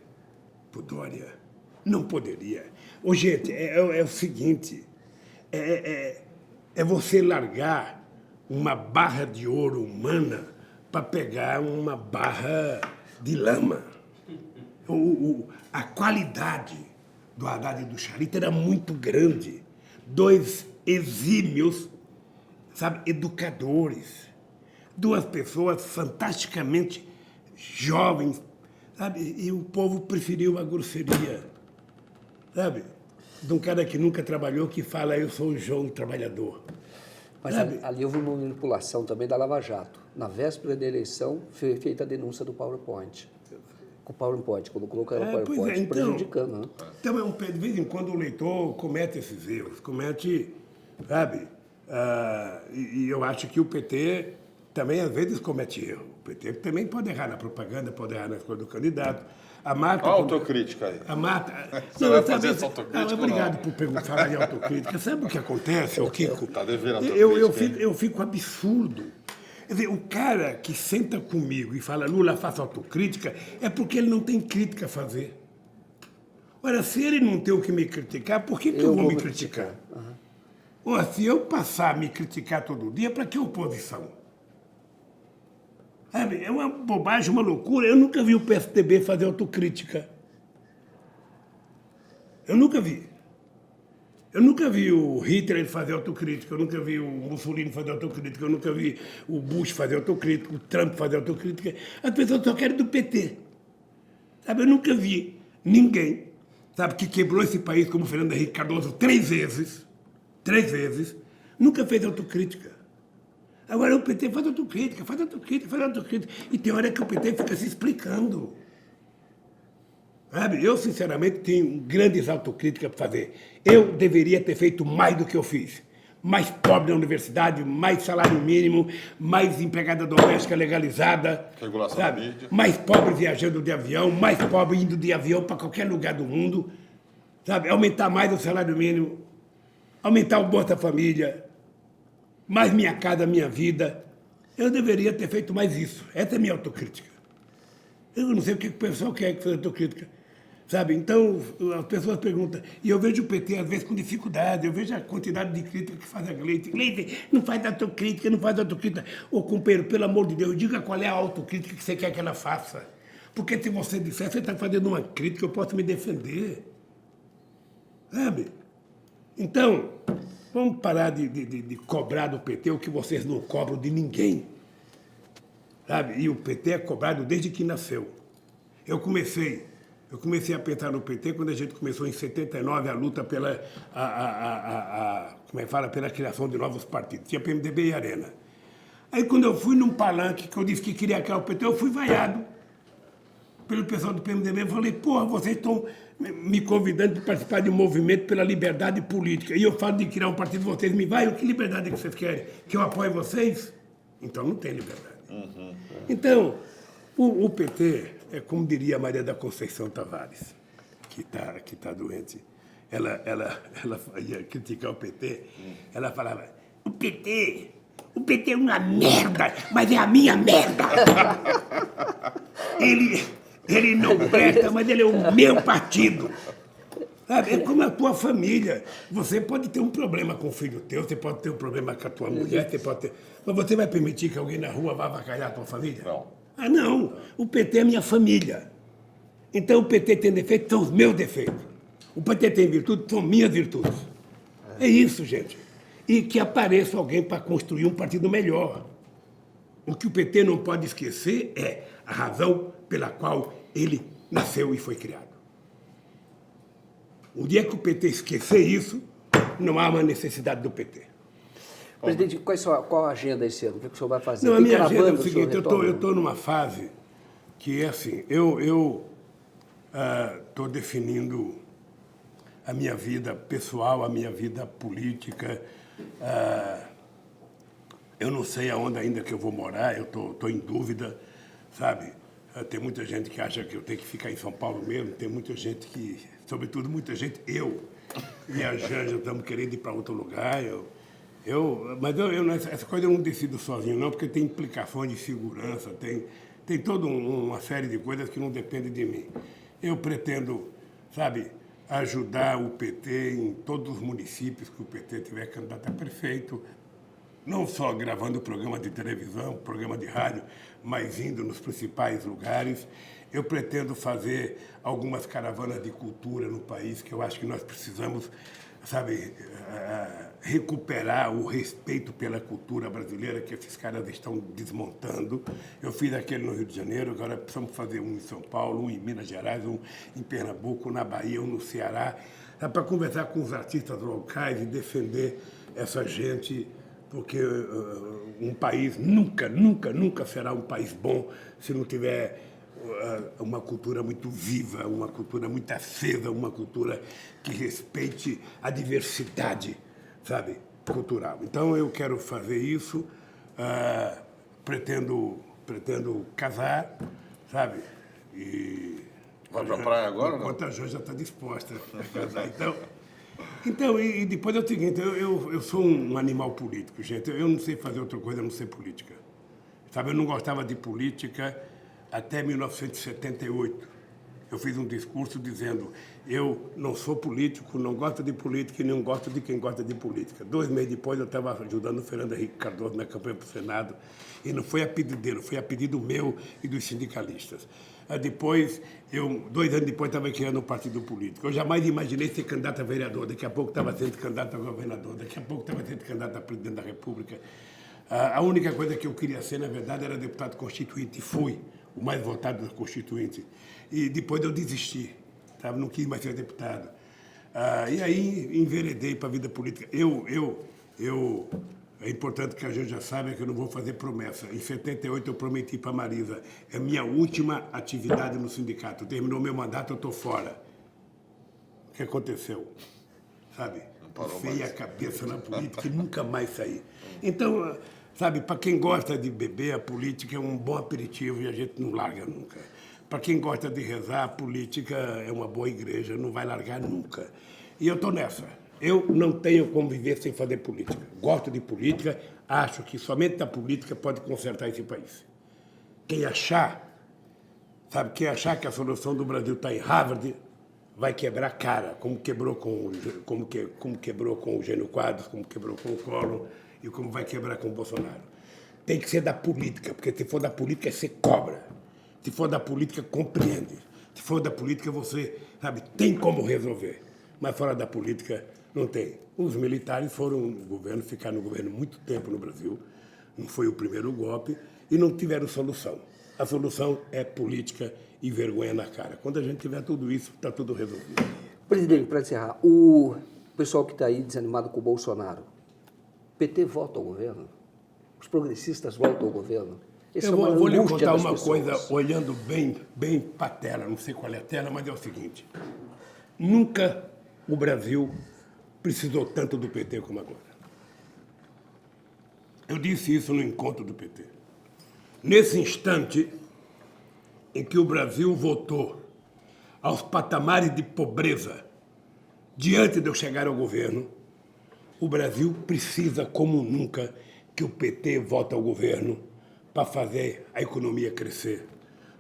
pro Dória. Não poderia. Ô, gente, é o seguinte, é você largar uma barra de ouro humana para pegar uma barra de lama. A qualidade do Haddad e do Chalita era muito grande. 2 exímios, sabe, educadores. 2 pessoas fantasticamente jovens, sabe? E o povo preferiu a grosseria, sabe? De um cara que nunca trabalhou, que fala, eu sou o João Trabalhador. Mas ali houve uma manipulação também da Lava Jato. Na véspera da eleição, foi feita a denúncia do PowerPoint. Com o PowerPoint, quando colocou o PowerPoint, então, prejudicando. Né? Então, de vez em quando o leitor comete esses erros, sabe? E eu acho que o PT também, às vezes, comete erro. O PT também pode errar na propaganda, pode errar na escolha do candidato. A Marta... Olha a autocrítica aí. A Marta... Você vai fazer essa autocrítica? Obrigado por falar em autocrítica. Sabe o que acontece, Kiko? Tá devendo autocrítica. Eu fico absurdo. Quer dizer, o cara que senta comigo e fala Lula, faça autocrítica, é porque ele não tem crítica a fazer. Ora, se ele não tem o que me criticar, por que eu vou me criticar? Ora, se eu passar a me criticar todo dia, para que oposição? Sabe, é uma bobagem, uma loucura. Eu nunca vi o PSDB fazer autocrítica. Eu nunca vi. Eu nunca vi o Hitler fazer autocrítica, eu nunca vi o Mussolini fazer autocrítica, eu nunca vi o Bush fazer autocrítica, o Trump fazer autocrítica. As pessoas só querem do PT. Sabe, eu nunca vi ninguém, sabe, que quebrou esse país como Fernando Henrique Cardoso 3 vezes, nunca fez autocrítica. Agora o PT faz autocrítica. E tem hora que o PT fica se explicando. Sabe? Eu, sinceramente, tenho grandes autocríticas para fazer. Eu deveria ter feito mais do que eu fiz. Mais pobre na universidade, mais salário mínimo, mais empregada doméstica legalizada. Regulação sabe? da mídia. Mais pobre viajando de avião, mais pobre indo de avião para qualquer lugar do mundo. Sabe? Aumentar mais o salário mínimo, aumentar o Bolsa Família, mais minha casa, minha vida. Eu deveria ter feito mais isso. Essa é a minha autocrítica. Eu não sei o que o pessoal quer que faça autocrítica. Sabe? Então, as pessoas perguntam, e eu vejo o PT, às vezes, com dificuldade, eu vejo a quantidade de crítica que faz a Gleite. Gleite, não faz autocrítica, não faz autocrítica. Ô, companheiro, pelo amor de Deus, diga qual é a autocrítica que você quer que ela faça. Porque se você disser, você está fazendo uma crítica, eu posso me defender. Sabe? Então, vamos parar de cobrar do PT o que vocês não cobram de ninguém. Sabe? E o PT é cobrado desde que nasceu. Eu comecei a pensar no PT quando a gente começou em 79 a luta pela, como é que fala, pela criação de novos partidos. Tinha PMDB e Arena. Aí quando eu fui num palanque que eu disse que queria criar o PT, eu fui vaiado pelo pessoal do PMDB. Eu falei, porra, vocês estão me convidando para participar de um movimento pela liberdade política. E eu falo de criar um partido, vocês me vaiam. Que liberdade que vocês querem? Que eu apoie vocês? Então não tem liberdade. Então, o PT, é como diria a Maria da Conceição Tavares, que tá doente, ela ia criticar o PT, ela falava, o PT é uma merda, mas é a minha merda. Ele não presta, mas ele é o meu partido. Sabe? É como a tua família. Você pode ter um problema com o filho teu, você pode ter um problema com a tua mulher, você pode ter... Mas você vai permitir que alguém na rua vá avacalhar a tua família? Não. Ah, não. O PT é minha família. Então o PT tem defeitos, são os meus defeitos. O PT tem virtudes, são minhas virtudes. É isso, gente. E que apareça alguém para construir um partido melhor. O que o PT não pode esquecer é a razão pela qual ele nasceu e foi criado. O dia que o PT esquecer isso, não há uma necessidade do PT. Presidente, qual a agenda esse ano? O que o senhor vai fazer? Não, a Tem minha agenda é o caravana, seguinte, senhor retorna? eu estou numa fase que é assim, eu estou definindo a minha vida pessoal, a minha vida política. Eu não sei aonde ainda que eu vou morar, eu estou em dúvida, sabe? Tem muita gente que acha que eu tenho que ficar em São Paulo mesmo, tem muita gente que, sobretudo muita gente, eu e a Janja estamos querendo ir para outro lugar, mas essa coisa eu não decido sozinho não, porque tem implicações de segurança, tem toda uma série de coisas que não dependem de mim. Eu pretendo, sabe, ajudar o PT em todos os municípios que o PT tiver candidato a prefeito, não só gravando programa de televisão, programa de rádio, mas indo nos principais lugares. Eu pretendo fazer algumas caravanas de cultura no país, que eu acho que nós precisamos, sabe, recuperar o respeito pela cultura brasileira que esses caras estão desmontando. Eu fiz aquele no Rio de Janeiro, agora precisamos fazer um em São Paulo, um em Minas Gerais, um em Pernambuco, um na Bahia, um no Ceará, para conversar com os artistas locais e defender essa gente, porque um país nunca será um país bom se não tiver uma cultura muito viva, uma cultura muito acesa, uma cultura que respeite a diversidade, sabe, cultural. Então eu quero fazer isso, pretendo casar, sabe? E vai para a praia agora? Enquanto a Jo já está disposta a casar. Então, e depois é o seguinte, eu sou um animal político, gente. Eu não sei fazer outra coisa a não ser política. Sabe, eu não gostava de política até 1978. Eu fiz um discurso dizendo, eu não sou político, não gosto de política e não gosto de quem gosta de política. 2 meses depois eu estava ajudando o Fernando Henrique Cardoso na campanha para o Senado e não foi a pedido dele, foi a pedido meu e dos sindicalistas. Depois, 2 anos depois, estava criando um partido político. Eu jamais imaginei ser candidato a vereador, daqui a pouco estava sendo candidato a governador, daqui a pouco estava sendo candidato a presidente da República. A única coisa que eu queria ser, na verdade, era deputado constituinte, e fui o mais votado dos constituintes. E depois eu desisti, sabe? Não quis mais ser deputado. E aí enveredei para a vida política. É importante que a gente já saiba que eu não vou fazer promessa. Em 78 eu prometi para a Marisa, é a minha última atividade no sindicato. Terminou meu mandato, eu estou fora. O que aconteceu? Sabe? Enfiei a cabeça na política e nunca mais saí. Então, sabe, para quem gosta de beber, a política é um bom aperitivo e a gente não larga nunca. Para quem gosta de rezar, a política é uma boa igreja, não vai largar nunca. E eu estou nessa. Eu não tenho como viver sem fazer política. Gosto de política, acho que somente a política pode consertar esse país. Quem achar que a solução do Brasil está em Harvard, vai quebrar a cara, como quebrou com o Jânio Quadros, como quebrou com o Collor e como vai quebrar com o Bolsonaro. Tem que ser da política, porque se for da política, você cobra. Se for da política, compreende. Se for da política, você, sabe, tem como resolver. Mas fora da política, não tem. Os militares foram no governo, ficaram no governo muito tempo no Brasil, não foi o primeiro golpe, e não tiveram solução. A solução é política e vergonha na cara. Quando a gente tiver tudo isso, está tudo resolvido. Presidente, para encerrar, o pessoal que está aí desanimado com o Bolsonaro, o PT volta ao governo? Os progressistas voltam ao governo? Eu vou lhe contar uma coisa, olhando bem para a tela, não sei qual é a tela, mas é o seguinte. Nunca o Brasil precisou tanto do PT como agora. Eu disse isso no encontro do PT. Nesse instante em que o Brasil voltou aos patamares de pobreza diante de eu chegar ao governo, o Brasil precisa, como nunca, que o PT volte ao governo para fazer a economia crescer,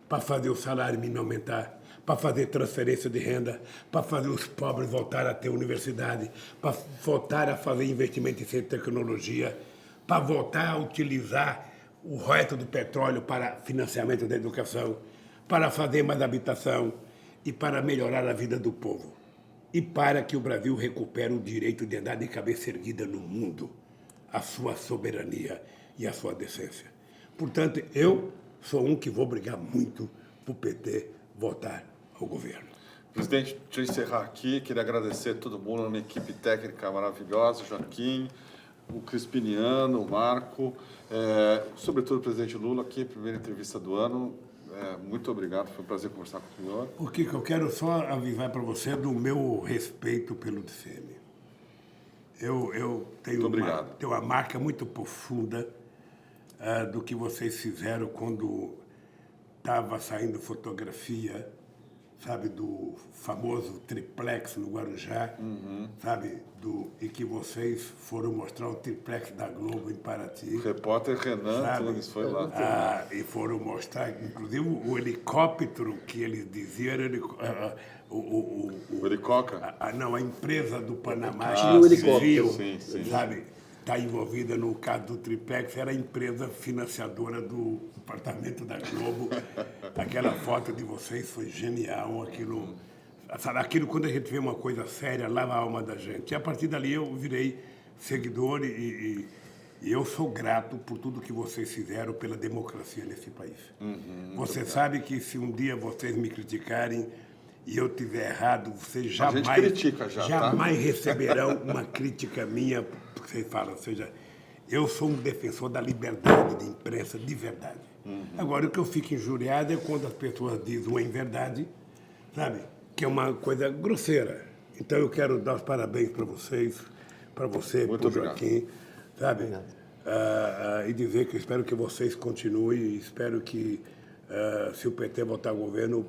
para fazer o salário mínimo aumentar, para fazer transferência de renda, para fazer os pobres voltar a ter universidade, para voltar a fazer investimento em ciência e tecnologia, para voltar a utilizar o resto do petróleo para financiamento da educação, para fazer mais habitação e para melhorar a vida do povo. E para que o Brasil recupere o direito de andar de cabeça erguida no mundo, a sua soberania e a sua decência. Portanto, eu sou um que vou brigar muito para o PT voltar ao governo. Presidente, deixa eu encerrar aqui. Queria agradecer a todo mundo, uma equipe técnica maravilhosa, Joaquim, o Crispiniano, o Marco, sobretudo o presidente Lula, aqui, primeira entrevista do ano. Muito obrigado, foi um prazer conversar com o senhor. O que eu quero só avisar para você do meu respeito pelo DCM. Eu tenho uma marca muito profunda do que vocês fizeram quando estava saindo fotografia, sabe, do famoso triplex no Guarujá, sabe, e que vocês foram mostrar o triplex da Globo em Paraty. O repórter Renan Antunes foi lá. E foram mostrar, inclusive, o helicóptero que eles diziam era o Helicoca? Não, a empresa do Panamá, sim. sabe, está envolvida no caso do triplex, era a empresa financiadora do apartamento da Globo. Aquela foto de vocês foi genial, aquilo quando a gente vê uma coisa séria, lava a alma da gente. E a partir dali eu virei seguidor e eu sou grato por tudo que vocês fizeram pela democracia nesse país. Você sabe que se um dia vocês me criticarem e eu tiver errado, vocês jamais receberão uma crítica minha, porque vocês falam, ou seja, eu sou um defensor da liberdade de imprensa de verdade. Agora, o que eu fico injuriado é quando as pessoas dizem uma inverdade, sabe, que é uma coisa grosseira. Então, eu quero dar os parabéns para vocês, para você, para o Joaquim, sabe, e dizer que eu espero que vocês continuem e espero que, se o PT voltar ao governo,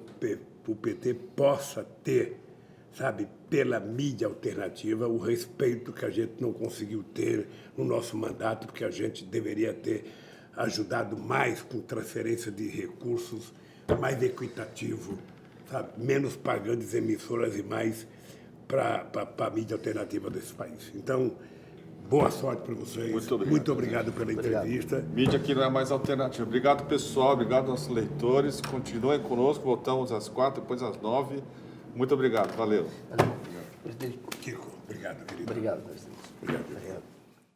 o PT possa ter, sabe, pela mídia alternativa, o respeito que a gente não conseguiu ter no nosso mandato, porque a gente deveria ter ajudado mais com transferência de recursos, mais equitativo, sabe? Menos pagando as emissoras e mais para a mídia alternativa desse país. Então, boa sorte para vocês. Muito obrigado. Obrigado pela entrevista. Mídia aqui não é mais alternativa. Obrigado, pessoal. Obrigado aos nossos leitores. Continuem conosco. Voltamos às 4, depois às 9. Muito obrigado. Valeu. Presidente. Kiko, obrigado, querido. Obrigado, presidente. Obrigado. Obrigado.